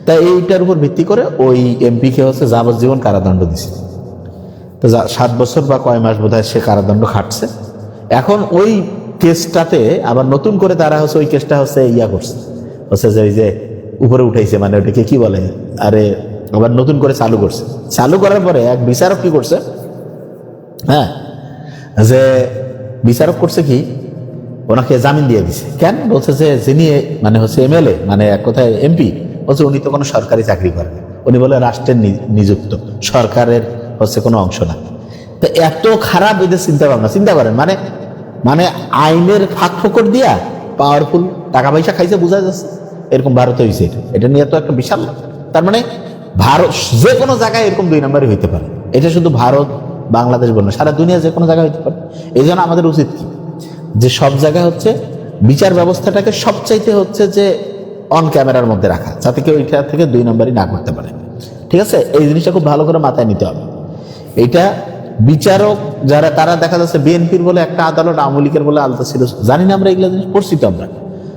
তাই এইটার উপর ভিত্তি করে ওই এমপিকে হচ্ছে যাবজ্জীবন কারাদণ্ড দিছে। তো 7 বছর বা কয় মাস বোধহয় সে কারাদণ্ড খাটছে। এখন ওই কেসটাতে আবার নতুন করে তারা হচ্ছে ওই কেসটা হচ্ছে ইয়া করছে, হচ্ছে যে ওই যে উপরে উঠাইছে, মানে ওটাকে কি বলে, আরে আবার নতুন করে চালু করছে। চালু করার পরে এক বিচারক কি করছে, হ্যাঁ, যে বিচারক করছে কি, ওনাকে জামিন দিয়ে দিছে। কেন? বলছে যে যিনি মানে হচ্ছে এমএলএ, মানে এক কথায় এমপি, বলছে উনি তো কোনো সরকারি চাকরি করেন, উনি বলে রাষ্ট্রের নিযুক্ত, সরকারের হচ্ছে কোনো অংশ না। তো এত খারাপ এদের চিন্তা ভাবনা, চিন্তা করেন, মানে মানে আইনের ফাঁক ফোকর দিয়া পাওয়ারফুল, টাকা পয়সা খাইছে, বোঝা যাচ্ছে। এরকম ভারতে হয়েছে, এটা নিয়ে তো একটা বিশাল, তার মানে ভারত যে কোনো জায়গায় এরকম 2 নম্বরই হইতে পারে। এটা শুধু ভারত বাংলাদেশ বলে, সারা দুনিয়া যে কোনো জায়গায় হইতে পারে। এই জন্য আমাদের উচিত কি, যে সব জায়গায় হচ্ছে বিচার ব্যবস্থাটাকে সবচাইতে হচ্ছে যে অন ক্যামেরার মধ্যে রাখা, যাতে কেউ এটা থেকে 2 নম্বরই না করতে পারে। ঠিক আছে, এই জিনিসটা খুব ভালো করে মাথায় নিতে হবে। এইটা বিচারক যারা, তারা দেখা যাচ্ছে বিএনপির বলে একটা আদালত, আওয়ামী লীগের বলে আলাদা ছিল, জানি না আমরা, এগুলো জিনিস পড়ছি তো আমরা।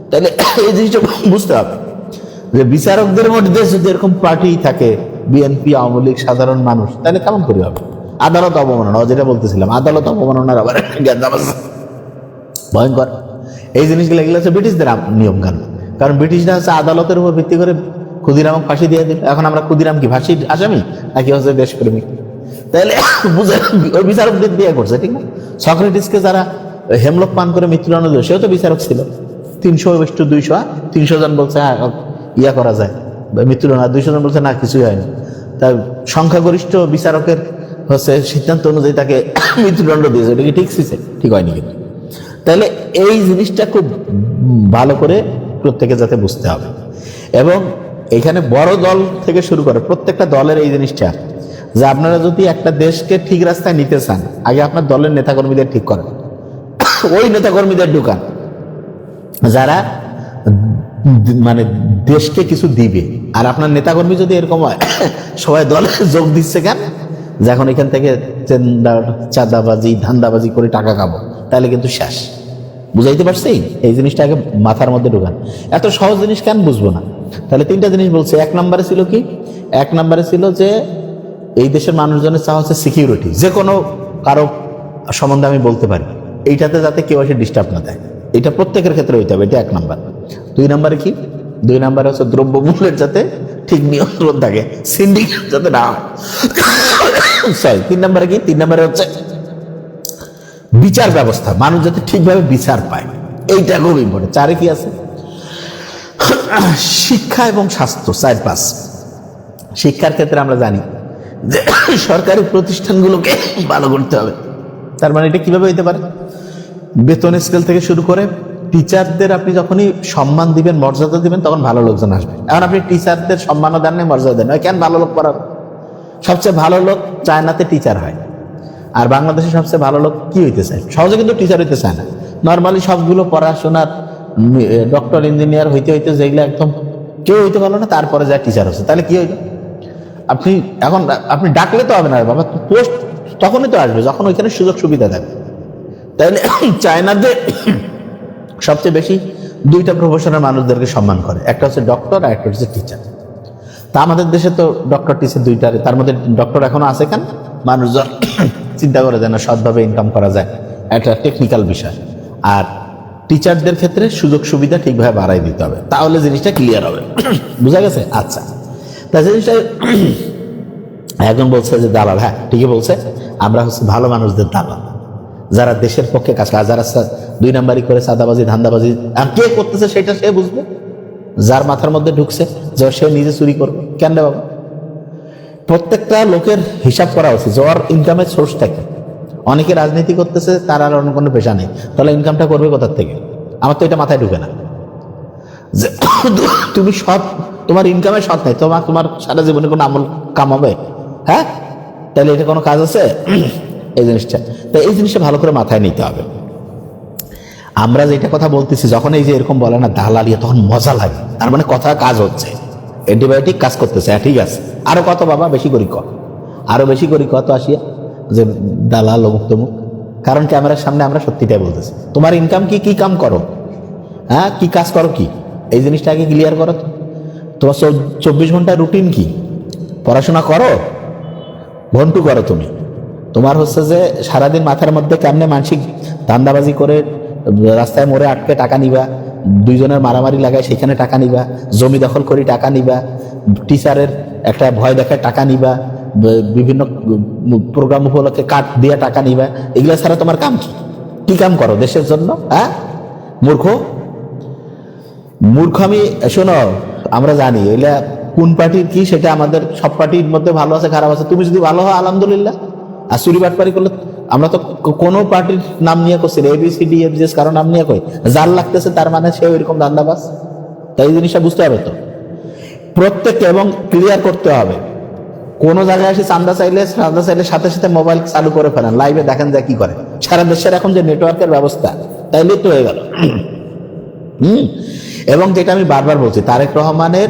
তাহলে এই জিনিসটা বুঝতে হবে যে বিচারকদের মধ্যে যদি এরকম পার্টি থাকে, বিএনপি, আওয়ামী লীগ, সাধারণ মানুষ, তাহলে কেমন করে হবে? আদালত অবমাননা, যেটা বলতেছিলাম, আদালত অবমাননার আবার ভয়ঙ্কর এই জিনিসগুলো, এগুলো হচ্ছে ব্রিটিশদের নিয়ম কানুন। কারণ ব্রিটিশরা হচ্ছে আদালতের উপর ভিত্তি করে ক্ষুদিরামকে ফাঁসি দিয়ে দিল। এখন আমরা ক্ষুদিরাম কি ফাঁসির আসামি নাকি হচ্ছে দেশপ্রেমিক? তাহলে বুঝে ওই বিচারকদের দিয়ে করছে, ঠিক না? সক্রেটিসকে যারা হেমলক পান করে মৃত্যুদণ্ড দিল, সেও তো বিচারক ছিল। 300 জন বলছে হ্যাঁ ইয়া করা যায় মৃত্যুদণ্ড, 200 জন বলছে না কিছুই হয়নি। তার সংখ্যাগরিষ্ঠ বিচারকের হচ্ছে সিদ্ধান্ত অনুযায়ী তাকে মৃত্যুদণ্ড দিয়েছে। এটা কি ঠিক ছিল? ঠিক হয়নি কিন্তু। তাহলে এই জিনিসটা খুব ভালো করে প্রত্যেকে যাতে বুঝতে হবে। এবং এখানে বড় দল থেকে শুরু করে প্রত্যেকটা দলের এই জিনিসটা, যে আপনারা যদি একটা দেশকে ঠিক রাস্তায় নিতে চান, আগে আপনার দলের নেতাকর্মীদের ঠিক করেন, ওই নেতাকর্মীদের ঢুকান যারা মানে দেশকে কিছু দিবে। আর আপনার নেতাকর্মী যদি এরকম হয়, সবাই দলে যোগ দিচ্ছে কেন, যখন এখান থেকে চাঁদাবাজি ধান্দাবাজি করে টাকা খাবো, তাহলে কিন্তু শেষ। বুঝাইতে পারছি? এই জিনিসটা আগে মাথার মধ্যে ঢুকান। এত সহজ জিনিস কেন বুঝবো না? তাহলে 3টা জিনিস বলছে। 1 নম্বরে ছিল কি? 1 নম্বরে ছিল যে এই দেশের মানুষজনের চাওয়া হচ্ছে সিকিউরিটি, যে কোনো কারো সম্বন্ধে আমি বলতে পারি, এইটাতে যাতে কেউ এসে ডিস্টার্ব না দেয়, এটা প্রত্যেকের ক্ষেত্রে হইতে হবে। এটা 1 নম্বর। 2 নম্বরে কি? 2 নম্বরে হচ্ছে দ্রব্যমূল্যের যাতে ঠিক নিয়ন্ত্রণ থাকে, সিন্ডিকেট যাতে না হয়। 3 নম্বরে কি? 3 নম্বরে হচ্ছে বিচার ব্যবস্থা, মানুষ যাতে ঠিকভাবে বিচার পায়, এইটা খুব ইম্পর্টেন্ট। 4-এ কি আছে? শিক্ষা এবং স্বাস্থ্য। 4-5 শিক্ষার ক্ষেত্রে আমরা জানি যে সরকারি প্রতিষ্ঠানগুলোকে ভালো করতে হবে। তার মানে এটা কিভাবে হইতে পারে? বেতন স্কেল থেকে শুরু করে টিচারদের আপনি যখনই সম্মান দিবেন, মর্যাদা দিবেন, তখন ভালো লোকজন আসবে। এখন আপনি টিচারদের সম্মানও দেন না, মর্যাদা দেন না, কেন? ভালো লোক পড়াবে। সবচেয়ে ভালো লোক চায়নাতে টিচার হয়, আর বাংলাদেশে সবচেয়ে ভালো লোক কি হইতে চায়? সহজে কিন্তু টিচার হইতে চায় না। নর্মালি সবগুলো পড়াশোনার ডক্টর, ইঞ্জিনিয়ার হইতে হইতে যেগুলো একদম কেউ হইতে পারলো না, তারপরে যায় টিচার হচ্ছে। তাহলে কি হইল? আপনি ডাকলে তো হবে না বাবা, পোস্ট তখনই তো আসবে যখন ওইখানে সুযোগ সুবিধা থাকবে। তাইলে চায়নাতে সবচেয়ে বেশি 2টা প্রফেশনের মানুষদেরকে সম্মান করে, একটা হচ্ছে ডক্টর আর একটা হচ্ছে টিচার। তা আমাদের দেশে তো ডক্টর টিচার 2টারে, তার মধ্যে ডক্টর এখনো আছে কেন? মানুষজন চিন্তা করে যায় না সৎভাবে ইনকাম করা যায়, একটা টেকনিক্যাল বিষয়। আর টিচারদের ক্ষেত্রে সুযোগ সুবিধা ঠিকভাবে বাড়াই দিতে হবে, তাহলে জিনিসটা ক্লিয়ার হবে। বুঝা গেছে? আচ্ছা, তা জিনিসটা এখন বলছে যে দালাল, হ্যাঁ ঠিকই বলছে, আমরা হচ্ছে ভালো মানুষদের দালাল, যারা দেশের পক্ষে কাজ করে। যারা 2 নম্বরই করে চাঁদাবাজি ধান্দাবাজি, আর কে করতেছে সেটা সে বুঝবে, যার মাথার মধ্যে ঢুকছে যে সে নিজে চুরি করবে। কেন রে বাবা? প্রত্যেকটা লোকের হিসাব করা উচিত, যার ইনকামের সোর্স থাকে। অনেকে রাজনীতি করতেছে, তার আর অন্য কোনো পেশা নেই, তাহলে ইনকামটা করবে কোথার থেকে? আমার তো এটা মাথায় ঢুকে না যে তুমি সৎ, তোমার ইনকামের সৎ নাই, তোমার সারা জীবনে কোনো আমল কামাবে? হ্যাঁ, তাহলে এটা কোনো কাজ আছে? এই জিনিসটা, তাই এই জিনিসটা ভালো করে মাথায় নিতে হবে। আমরা যেটা কথা বলতেছি, যখন এই যে এরকম বলে না দালালিয়া, তখন মজা লাগে। তার মানে কথা কাজ হচ্ছে, অ্যান্টিবায়োটিক কাজ করতেছে। হ্যাঁ ঠিক আছে, আরো কত বাবা, বেশি করি কর, আরো বেশি করি কত আসিয়া যে দালাল অমুক তমুক। কারণ ক্যামেরার সামনে আমরা সত্যিটাই বলতেছি। তোমার ইনকাম কি, কি কাম করো, হ্যাঁ কি কাজ করো, কি এই জিনিসটা আগে ক্লিয়ার করো। তোমার 24 ঘন্টা রুটিন কি? পড়াশোনা করো, ঘন্টু করো তুমি? তোমার হচ্ছে যে সারাদিন মাথার মধ্যে কেমনে মানসিক ধান্দাবাজি করে রাস্তায় মোড়ে আটকে টাকা নিবা, দুইজনের মারামারি লাগায় সেখানে টাকা নিবা, জমি দখল করে টাকা নিবা, টিচারের একটা ভয় দেখায় টাকা নিবা, বিভিন্ন প্রোগ্রাম উপলক্ষে কাট দিয়ে টাকা নিবা। এগুলো ছাড়া তোমার কাম কি? কি কাম করো দেশের জন্য? হ্যাঁ মূর্খ মূর্খ। আমি শোনো, আমরা জানি এগুলা কোন পার্টির কি, সেটা আমাদের সব পার্টির মধ্যে ভালো আছে খারাপ আছে। তুমি যদি ভালো হও আলহামদুলিল্লাহ, আর চুরি বাটপারি করলে আমরা তো কোনো পার্টির নাম নিয়ে করছি, ABCD FGS কারো নাম নিয়ে কই, যার লাগতেছে তার মানে সে ওইরকম ধান্দাবাজ। তাই এই জিনিসটা বুঝতে হবে তো প্রত্যেককে, এবং ক্লিয়ার করতে হবে। কোন জায়গায় এসে চাঁদা চাইলে সাথে সাথে মোবাইল চালু করে ফেলেন, লাইভে দেখেন যায় কি করে। সারা দেশের এখন যে নেটওয়ার্কের ব্যবস্থা, তাইলে তো হয়ে গেল। এবং যেটা আমি বারবার বলছি, তারেক রহমানের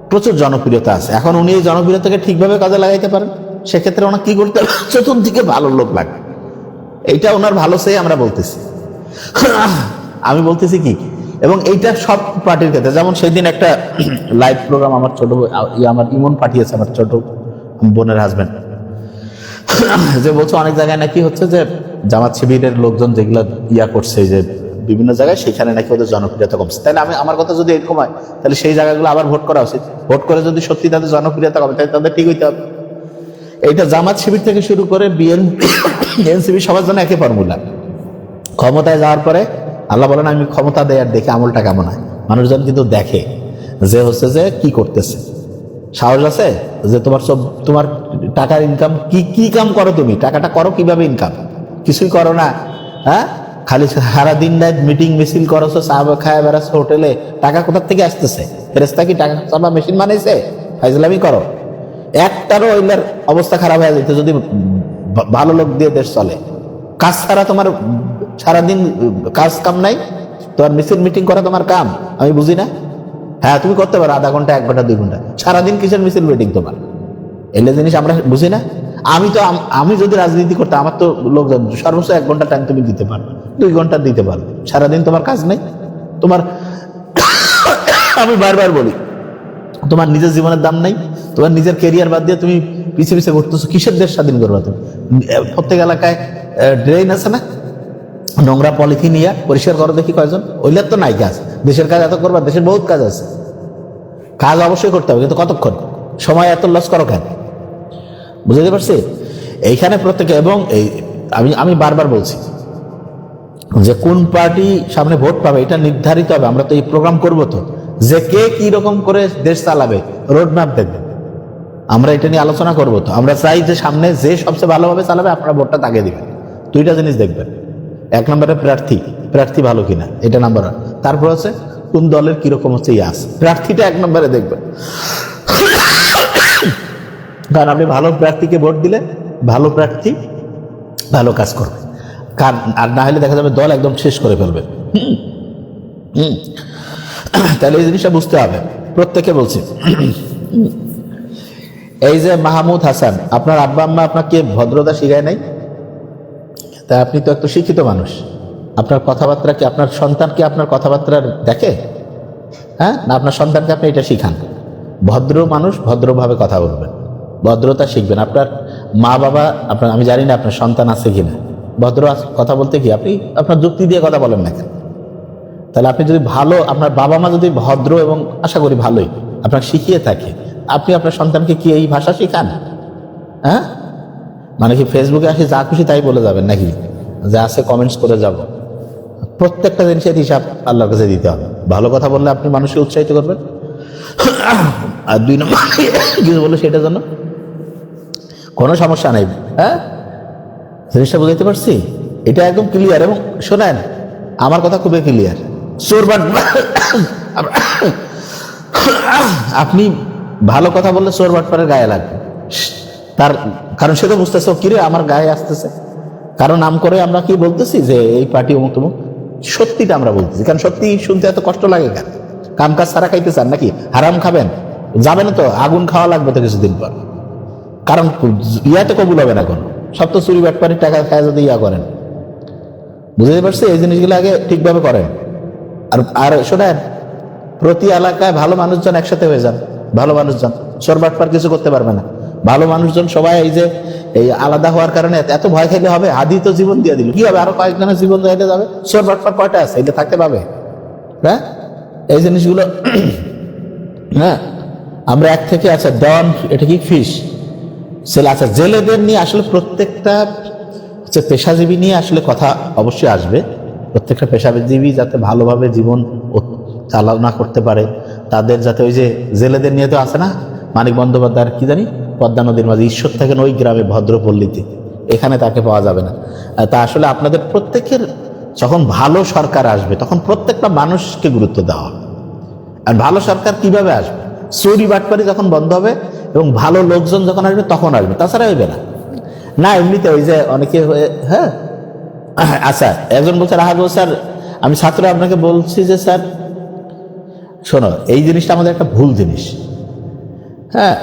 প্রচুর জনপ্রিয়তা আছে। এখন উনি এই জনপ্রিয়তাকে ঠিকভাবে কাজে লাগাইতে পারেন, সেক্ষেত্রে ওনার কি করতে হবে? চতুর্দিকে ভালো লোক লাগবে। এইটা ওনার ভালো সেই আমরা বলতেছি, আমি বলতেছি কি। এবং এইটা সব পার্টির ক্ষেত্রে, যেমন সেই দিন একটা লাইভ প্রোগ্রাম আমার ছোট আমার ইমন পাঠিয়েছে, আমার ছোট বোনের হাজবেন্ড, যে বলছে অনেক জায়গায় নাকি হচ্ছে যে জামাত শিবিরের লোকজন যেগুলো করছে যে বিভিন্ন জায়গায়, সেখানে নাকি ওদের জনপ্রিয়তা কমছে। তাহলে আমার কথা যদি এরকম হয়, তাহলে সেই জায়গাগুলো আবার ভোট করা উচিত। ভোট করে যদি সত্যি তাদের জনপ্রিয়তা কমে, তাহলে তাদের ঠিক হইতে হবে। এইটা জামাত শিবির থেকে শুরু করে বিএনপি এনসিপি সবার জন্য একই ফর্মুলা। ক্ষমতায় যাওয়ার পরে আল্লাহ বলেন আমি ক্ষমতা দেয় আর দেখে আমলটা কেমন হয়। মানুষজন কিন্তু দেখে যে হচ্ছে যে কি করতেছে, সাহস আছে যে তোমার টাকার ইনকাম কি কাম করো, তুমি টাকাটা করো কিভাবে ইনকাম, কিছুই করো না। হ্যাঁ, খালি সারাদিন রাত মিটিং মিছিল করছো, চা খায় বেড়াচ্ছ হোটেলে, টাকা কোথার থেকে আসতেছে? ফেরেস্তা কি টাকা চাপা মেশিন বানাইছে? ফাইজলামি করো। একটারও ওইলার অবস্থা খারাপ হয়ে যেত যদি ভালো লোক দিয়ে দেশ চলে। কাজ ছাড়া তোমার সারাদিন কাজ কাম নাই, তোমার মিছিল মিটিং করা তোমার কাম? আমি বুঝি না। হ্যাঁ তুমি করতে পারো আধা ঘন্টা, 1 ঘন্টা, 2 ঘন্টা, সারাদিন কিসের মিছিল মিটিং তোমার? এলে জিনিস আমরা বুঝি না। আমি যদি রাজনীতি করতাম, আমার তো লোকজন সর্বোচ্চ 1 ঘন্টা টাইম তুমি দিতে পারবে, 2 ঘন্টা দিতে পারবে, সারাদিন তোমার কাজ নেই তোমার। আমি বারবার বলি, তোমার নিজের জীবনের দাম নাই, তোমার নিজের কেরিয়ার বাদ দিয়ে তুমি পিছিয়ে পিছিয়ে ঘুরতেছো, কিসের দেশ স্বাধীন করবা তুমি? প্রত্যেক এলাকায় ড্রেন আছে না, নোংরা পলিথিন ইয়া পরিষ্কার করো দেখি কয়জন? ওইলার তো নাই কাজ। দেশের কাজ এত করবা, দেশের বহুত কাজ আছে, কাজ অবশ্যই করতে হবে, কিন্তু কতক্ষণ? সময় এত লস করো কেন? বুঝতে পারছি? এইখানে প্রত্যেকে, এবং আমি বারবার বলছি যে কোন পার্টি সামনে ভোট পাবে এটা নির্ধারিত হবে। আমরা তো এই প্রোগ্রাম করবো তো, যে কে কি রকম করে দেশ চালাবে, রোড ম্যাপ দেখবে, আমরা এটা নিয়ে আলোচনা করবো তো। আমরা চাই যে সামনে যে সবচেয়ে ভালোভাবে চালাবে আপনারা ভোটটা তাকে দিবেন। 2টা জিনিস দেখবেন, 1 নম্বরে প্রার্থী ভালো কিনা, এটা নাম্বার 1। তারপর হচ্ছে কোন দলের কিরকম হচ্ছে ইয়াস, প্রার্থীটা 1 নম্বরে দেখবেন। কারণ আপনি ভালো প্রার্থীকে ভোট দিলে ভালো প্রার্থী ভালো কাজ করবে, আর না হলে দেখা যাবে দল একদম শেষ করে ফেলবে। তাহলে এই জিনিসটা বুঝতে হবে প্রত্যেকে। বলছি এই যে মাহমুদ হাসান, আপনার আব্বা আম্মা আপনাকে ভদ্রতা শিখায় নাই? তা আপনি তো একটু শিক্ষিত মানুষ, আপনার কথাবার্তা কি, আপনার সন্তান কি আপনার কথাবার্তা দেখে? হ্যাঁ, না আপনার সন্তানকে আপনি এটা শিখান, ভদ্র মানুষ ভদ্রভাবে কথা বলবেন, ভদ্রতা শিখবেন। আপনার মা বাবা, আমি জানি না আপনার সন্তান আছে কিনা, ভদ্র কথা বলতে কি আপনি আপনার যুক্তি দিয়ে কথা বলেন না কেন? তাহলে আপনি যদি ভালো, আপনার বাবা মা যদি ভদ্র, এবং আশা করি ভালোই আপনাকে শিখিয়ে থাকে, আপনি আপনার সন্তানকে কি এই ভাষা শিখান? হ্যাঁ, মানে কি ফেসবুকে আসে যা খুশি তাই বলে যাবেন নাকি, যা আছে কমেন্টস করে যাব? প্রত্যেকটা জিনিসের হিসাব আল্লাহর কাছে দিতে হবে। ভালো কথা বললে আপনি মানুষকে উৎসাহিত করবেন, আর 2 নম্বর কিছু বললে সেটার জন্য কোনো সমস্যা নেই। হ্যাঁ, জিনিসটা বুঝাইতে পারছি? এটা একদম ক্লিয়ার। এবং শোনেন, আমার কথা খুবই ক্লিয়ার। আপনি ভালো কথা বললে চোর বাটপারের গায়ে লাগবে, তার কারণ সে তো বুঝতেছে কিরে আমার গায়ে আসতেছে, কারণ নাম করে আমরা কি বলতেছি যে এই পার্টি অমুক তমুক, সত্যিটা আমরা বলতেছি। কারণ সত্যি শুনতে এত কষ্ট লাগে কেন? কাম কাজ ছাড়া খাইতে চান নাকি? হারাম খাবেন? যাবেন তো, আগুন খাওয়া লাগবে তো কিছুদিন পর, কারণ ইয়াতে কবুল হবে না কোনো। সব তো চুরি বাটপারির টাকা খায় যদি করেন। বুঝতে পারছি? এই জিনিসগুলো আগে ঠিকভাবে করেন। আর শোনেন, প্রতি এলাকায় ভালো মানুষজন একসাথে হয়ে যান, ভালো মানুষজন, চোর বাটপার কিছু করতে পারবে না। ভালো মানুষজন সবাই এই আলাদা হওয়ার কারণে এত ভয় খাইলে হবে? আদি তো জীবন দিয়ে দিল, কি হবে? আরো কয়েকজনের জীবন যাইতে যাবে। চোর বাটপার কয়টা আছে? এটা থাকতে পাবে? হ্যাঁ, এই জিনিসগুলো হ্যাঁ আমরা এক থেকে আচ্ছা ডন, এটা কি ফিশ সেল, আচ্ছা জেলেদের নিয়ে আসলে প্রত্যেকটা পেশাজীবী নিয়ে আসলে কথা অবশ্যই আসবে। প্রত্যেকটা পেশাজীবী যাতে ভালোভাবে জীবন চালনা করতে পারে, তাদের যাতে ওই যে জেলেদের নিয়ে তো আছে না, মানিক বন্দ্যোপাধ্যায়ের কি জানি পদ্মা নদীর মাঝে, ঈশ্বর থাকেন ওই গ্রামে ভদ্রপল্লীতে, এখানে তাকে পাওয়া যাবে না। তা আসলে আপনাদের প্রত্যেকের যখন ভালো সরকার আসবে তখন প্রত্যেকটা মানুষকে গুরুত্ব দেওয়া হবে। আর ভালো সরকার কিভাবে আসবে? চুরি বাটপারি যখন বন্ধ হবে এবং ভালো লোকজন যখন আসবে তখন আসবে, তাছাড়া হইবে না। না এমনিতে ওই যে অনেকে হ্যাঁ আচ্ছা একজন বলছে রাহাত স্যার আমি ছাত্র আপনাকে বলছি যে স্যার শোনো, এই জিনিসটা আমাদের একটা ভুল জিনিস। হ্যাঁ,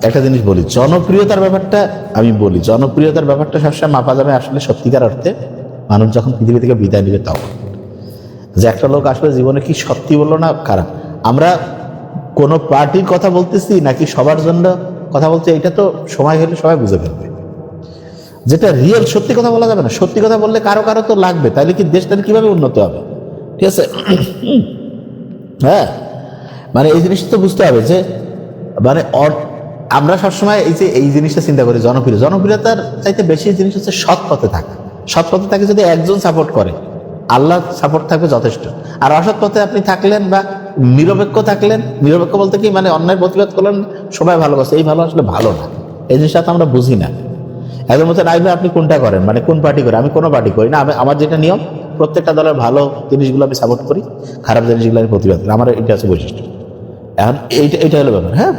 একটা জিনিস বলি, জনপ্রিয়তার ব্যাপারটা আমি বলি, জনপ্রিয়তার ব্যাপারটা সবসময় মাপা যাবে আসলে সত্যিকার অর্থে মানুষ যখন পৃথিবী থেকে বিদায় নিবে তখন, যে একটা লোক আসলে জীবনে কি সত্যি বললো না খারাপ। আমরা কোনো পার্টির কথা বলতেছি নাকি সবার জন্য কথা বলছি, এটা তো সময় হলে সবাই বুঝে ফেলবে। যেটা রিয়েল সত্যি কথা বলা যাবে না, সত্যি কথা বললে কারো কারো তো লাগবে, তাইলে কি দেশটা কিভাবে উন্নত হবে? ঠিক আছে, হ্যাঁ মানে এই জিনিসটা তো বুঝতে হবে যে মানে আমরা সবসময় এই যে এই জিনিসটা চিন্তা করি, জনপ্রিয়তার চাইতে বেশি জিনিস হচ্ছে সৎ পথে থাকা। সৎ পথে থাকে যদি একজন সাপোর্ট করে, আল্লাহ সাপোর্ট থাকবে যথেষ্ট। আর অসৎ পথে আপনি থাকলেন বা নিরপেক্ষ থাকলেন, নিরপেক্ষ বলতে কি মানে অন্যায় প্রতিবাদ করলেন, সবাই ভালো করছে, এই ভালো আসলে ভালো না, এই জিনিসটা তো আমরা বুঝি না। একজন বলছে না আপনি কোনটা করেন, মানে কোন পার্টি করেন? আমি কোনো পার্টি করি না, আমার যেটা নিয়ম প্রত্যেকটা দলের ভালো জিনিসগুলো আমি সাপোর্ট করি, খারাপ জিনিসগুলো আমি প্রতিবাদ করি, আমার এটা হচ্ছে বৈশিষ্ট্য। এখন এইটা হলো ব্যাপার। হ্যাঁ,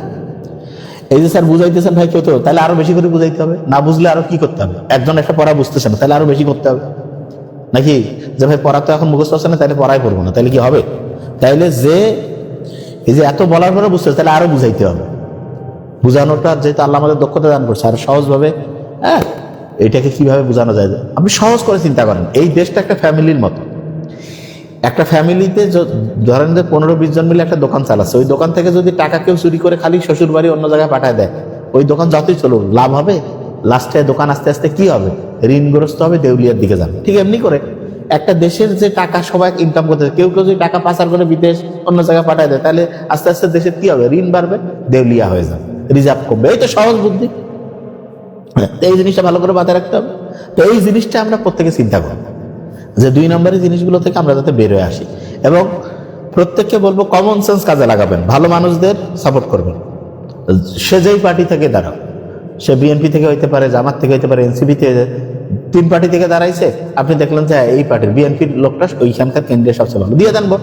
এই যে স্যার বুঝাইতেছেন ভাই কেউ, তো তাহলে আরো বেশি করে বুঝাইতে হবে, না বুঝলে আরো কি করতে হবে? একজন একটা পড়া বুঝতেছে না, তাহলে আরো বেশি করতে হবে নাকি? যে ভাই পড়া তো এখন মুখস্থ হচ্ছে না, তাহলে পড়াই পড়বো না, তাহলে কি হবে? তাইলে যে এই যে এত বলার পরে বুঝতে, তাহলে আরো বুঝাইতে হবে। বুঝানোটা যেহেতু আল্লাহ আমাদের দক্ষতা দান করছে, আর সহজভাবে হ্যাঁ এইটাকে কিভাবে বোঝানো যায়, আপনি সহজ করে চিন্তা করেন। এই দেশটা একটা ফ্যামিলির মতো। একটা ফ্যামিলিতে ধরেন যে 15-20 জন মিলে একটা দোকান চালাচ্ছে, ওই দোকান থেকে যদি টাকা কেউ চুরি করে খালি শ্বশুর বাড়ি অন্য জায়গায় পাঠায় দেয়, ওই দোকান যতই চলুক লাভ হবে? লাস্টে দোকান আস্তে আস্তে কি হবে? ঋণগ্রস্ত হবে, দেউলিয়ার দিকে যাবে। ঠিক এমনি করে একটা দেশের যে টাকা সবাই ইনকাম করতে, কেউ যদি টাকা পাচার করে বিদেশ অন্য জায়গায় পাঠায় দেয়, তাহলে আস্তে আস্তে দেশের কি হবে? ঋণ বাড়বে, দেউলিয়া হয়ে যাবে, রিজার্ভ কমবে। এই তো সহজ বুদ্ধি। এই জিনিসটা ভালো করে মাথায় রাখতে হবে। তো এই জিনিসটা আমরা প্রত্যেকে চিন্তা করবো যে 2 নম্বরের জিনিসগুলো থেকে আমরা যাতে বের হয়ে আসি, এবং প্রত্যেককে বলবো কমন সেন্স কাজে লাগাবেন, ভালো মানুষদের সাপোর্ট করবেন। সে যেই পার্টি থেকে দাঁড়াও, সে বিএনপি থেকে হইতে পারে, জামাত থেকে হইতে পারে, এনসিপি থেকে, 3 পার্টি থেকে দাঁড়াইছে, আপনি দেখলেন যে এই পার্টির বিএনপির লোকটা ওইখানকার কেন্দ্রীয় সবচেয়ে ভালো, দিয়ে দেন ভোট।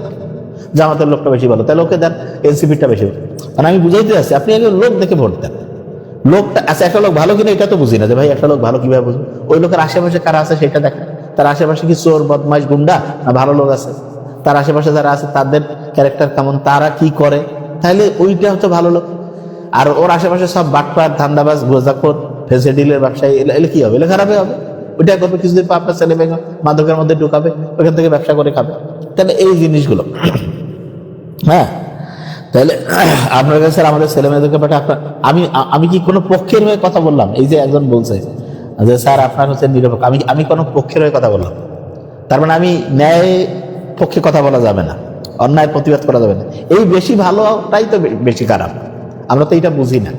জামাতের লোকটা বেশি ভালো, তাহলে ওকে দেন। এনসিপিটা বেশি ভালো, মানে আমি বুঝাইতে আসছি, আপনি আগে লোক দেখে ভোট দেন। লোকটা আচ্ছা একটা লোক ভালো কিনা এটা তো বুঝি না, যে ভাই একটা লোক ভালো কিভাবে বুঝবো? ওই লোকের আশেপাশে কারা আছে সেটা দেখেন, তার আশেপাশে কি চোর বদমাইশ গুন্ডা না ভালো লোক আছে, তার আশেপাশে যারা আছে তাদের ক্যারেক্টার কেমন, তারা কি করে, তাহলে ওইটা হচ্ছে ভালো লোক। আর ওর আশেপাশে সব বাটপার, ধান্দাবাজ, গোজাখোর, ফেসিডিলের ব্যবসায়ী, এলে কি হবে? এলে খারাপই হবে। ওইটা করবে কিছুদিন পর আপনার ছেলে মেয়ে মাদকের মধ্যে ঢুকাবে, ওইখান থেকে ব্যবসা করে খাবে। তাহলে এই জিনিসগুলো হ্যাঁ, তাহলে আপনার কাছে আমাদের ছেলে মেয়েদেরকে পাঠা আপনার, আমি কি কোনো পক্ষের হয়ে কথা বললাম? এই যে একজন বলছে যে স্যার আপনার হচ্ছে নিরপেক্ষ, আমি কোনো পক্ষের হয়ে কথা বললাম? তার মানে আমি ন্যায় পক্ষে কথা বলা যাবে না, অন্যায় প্রতিবাদ করা যাবে না। এই বেশি ভালোটাই তো বেশি খারাপ, আমরা তো এটা বুঝি না।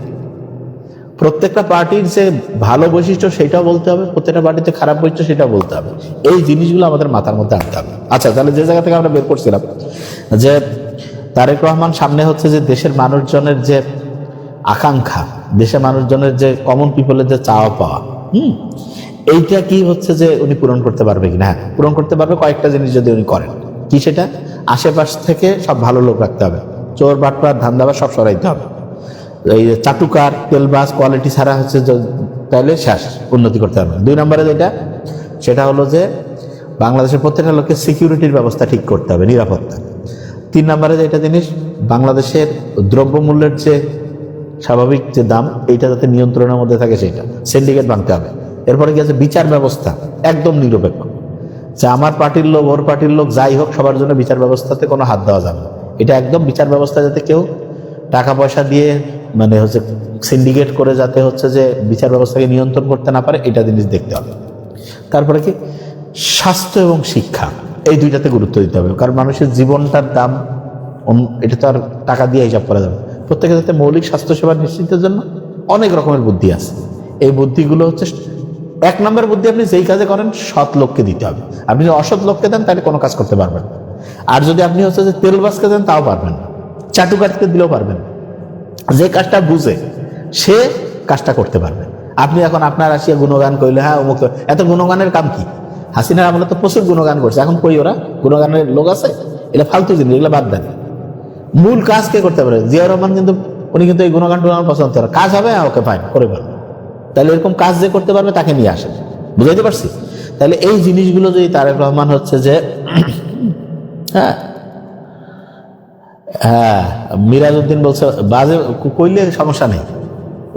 প্রত্যেকটা পার্টির যে ভালো বৈশিষ্ট্য সেটাও বলতে হবে, প্রত্যেকটা পার্টিতে খারাপ বৈশিষ্ট্য সেটাও বলতে হবে। এই জিনিসগুলো আমাদের মাথার মধ্যে আনতে হবে। আচ্ছা, তাহলে যে জায়গা থেকে আমরা বের করছিলাম যে তারেক রহমান সামনে হচ্ছে যে দেশের মানুষজনের যে আকাঙ্ক্ষা, দেশের মানুষজনের যে কমন পিপলের যে চাওয়া পাওয়া, এইটা কি হচ্ছে যে উনি পূরণ করতে পারবে কিনা? হ্যাঁ, পূরণ করতে পারবে কয়েকটা জিনিস যদি উনি করেন। কি সেটা? আশেপাশ থেকে সব ভালো লোক রাখতে হবে, চোর বাটপার ধান্দাবাজ সব সরাইতে হবে। এই চাটুকার তেলবাজ কোয়ালিটি ছাড়া হচ্ছে তাহলে শেষ, উন্নতি করতে পারবে। 2 নম্বরে যেটা, সেটা হলো যে বাংলাদেশের প্রত্যেকটা লোকের সিকিউরিটির ব্যবস্থা ঠিক করতে হবে, নিরাপত্তা। 3 নম্বরে যেটা জিনিস, বাংলাদেশের দ্রব্যমূল্যের যে স্বাভাবিক যে দাম, এইটা যাতে নিয়ন্ত্রণের মধ্যে থাকে, সেটা সিন্ডিকেট ভাঙতে হবে। এরপরে কি আছে? বিচার ব্যবস্থা একদম নিরপেক্ষ, যে আমার পার্টির লোক ওর পার্টির লোক যাই হোক সবার জন্য বিচার ব্যবস্থাতে কোনো হাত দেওয়া যাবে না। এটা একদম বিচার ব্যবস্থা যাতে কেউ টাকা পয়সা দিয়ে মানে হচ্ছে সিন্ডিকেট করে যাতে হচ্ছে যে বিচার ব্যবস্থাকে নিয়ন্ত্রণ করতে না পারে, এটা জিনিস দেখতে হবে। তারপরে কি? স্বাস্থ্য এবং শিক্ষা, এই দুইটাতে গুরুত্ব দিতে হবে, কারণ মানুষের জীবনটার দাম এটা তো আর টাকা দিয়ে হিসাব করা যাবে। প্রত্যেকের ক্ষেত্রে মৌলিক স্বাস্থ্যসেবা নিশ্চিতের জন্য অনেক রকমের বুদ্ধি আছে। এই বুদ্ধিগুলো হচ্ছে, 1 নম্বর বুদ্ধি, আপনি যেই কাজে করেন সৎ লোককে দিতে হবে। আপনি যদি অসৎ লোককে দেন তাহলে কোনো কাজ করতে পারবেন না। আর যদি আপনি হচ্ছে যে তেলবাজকে দেন তাও পারবেন না, চাটুকারকে দিলেও পারবেন। যে কাজটা বুঝে সে কাজটা করতে পারবে। আপনি এখন আপনার আসিয়া গুণগান করলে, হ্যাঁ অমুক, এত গুণগানের কাম কি? হাসিনার আমলে তো প্রচুর গুণগান করছে, এখন কই ওরা গুণগানের লোক আছে? এটা ফালতু জিনিস, এগুলো বাদ দেন। মূল কাজ কে করতে পারে? জিয়াউর রহমান কিন্তু উনি কিন্তু এই গুণগান টুণগান পছন্দ করে, কাজ হবে ওকে ফাইন করে পারবে। তাহলে এরকম কাজ যে করতে পারবে তাকে নিয়ে আসে, বুঝাইতে পারছি? তাহলে এই জিনিসগুলো যদি তারেক রহমান হচ্ছে যে হ্যাঁ হ্যাঁ মিরাজউদ্দিন বলছে বাজে কইলে সমস্যা নেই,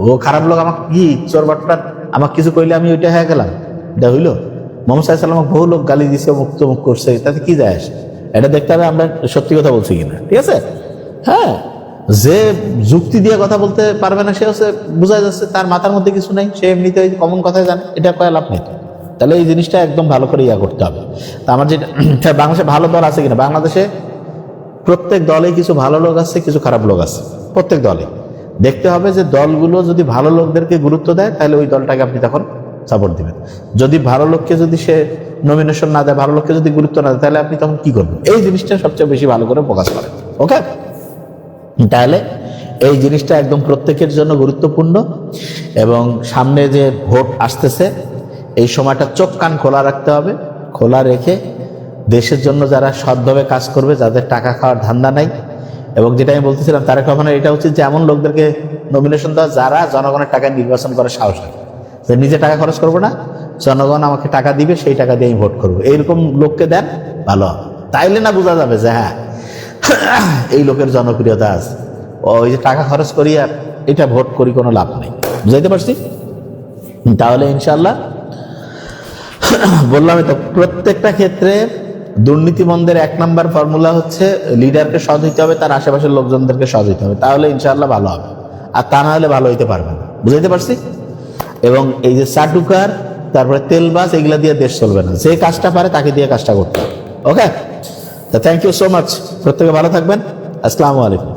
ও খারাপ লোক, আমাকে কি চোর বাটপার আমাকে কিছু কইলে আমি ওইটা হয়ে গেলাম, এটা হইল? মোহাম্মদ সাল্লাল্লাহু আলাইহি ওয়াসাল্লাম বহু লোক গালি দিছে, মুক্ত মুখ করছে, তাতে কি যায় আসে? এটা দেখতে হবে আমরা সত্যি কথা বলছি কিনা, ঠিক আছে? হ্যাঁ, যে যুক্তি দিয়ে কথা বলতে পারবে না সে হচ্ছে বোঝা যাচ্ছে তার মাথার মধ্যে কিছু নেই, সে এমনিতে ওই কমন কথাই জানে, এটা কয়ে লাভ নেই। তাহলে এই জিনিসটা একদম ভালো করে করতে হবে। তা আমার যেটা বাংলাদেশে ভালো দল আছে কিনা, বাংলাদেশে প্রত্যেক দলে কিছু ভালো লোক আছে, কিছু খারাপ লোক আছে, প্রত্যেক দলে। দেখতে হবে যে দলগুলো যদি ভালো লোকদেরকে গুরুত্ব দেয় তাহলে ওই দলটাকে আপনি তখন সাপোর্ট দিবেন। যদি ভালো লোককে যদি সে নমিনেশন না দেয়, ভালো লোককে যদি গুরুত্ব না দেয়, তাহলে আপনি তখন কি করবেন? এই জিনিসটা সবচেয়ে বেশি ভালো করে প্রকাশ করেন। ওকে, তাহলে এই জিনিসটা একদম প্রত্যেকের জন্য গুরুত্বপূর্ণ। এবং সামনে যে ভোট আসতেছে, এই সময়টা চোখ কান খোলা রাখতে হবে। খোলা রেখে দেশের জন্য যারা সৎভাবে কাজ করবে, যাদের টাকা খাওয়ার ধান্দা নাই, এবং যেটা আমি বলতেছিলাম তারেক রহমানের এটা উচিত যে এমন লোকদেরকে নমিনেশন দেওয়া যারা জনগণের টাকায় নির্বাচন করার সাহস হয়, যে নিজে টাকা খরচ করবো না, জনগণ আমাকে টাকা দিবে, সেই টাকা দিয়ে আমি ভোট করবো, এইরকম লোককে দেন, ভালো। তাইলে না বোঝা যাবে যে হ্যাঁ এই লোকের জনপ্রিয়তা আছে, ওই যে টাকা খরচ করি আর এটা ভোট করি কোনো লাভ নেই। বুঝাইতে পারছি? তাহলে ইনশাল্লাহ বললাম তো, প্রত্যেকটা ক্ষেত্রে দুর্নীতিমন্দের 1 নম্বর ফর্মুলা হচ্ছে লিডারকে সৎ হইতে হবে, তার আশেপাশের লোকজনদেরকে সৎ হইতে হবে, তাহলে ইনশাল্লাহ ভালো হবে। আর তা না হলে ভালো হইতে পারবে না। বুঝাইতে পারছি? এবং এই যে চাটুকার, তারপরে তেলবাজ, এগুলা দিয়ে দেশ চলবে না। যে কাজটা পারে তাকে দিয়ে কাজটা করতে হবে। ওকে, থ্যাংক ইউ সো মাচ। প্রত্যেকে ভালো থাকবেন। আসসালামু আলাইকুম।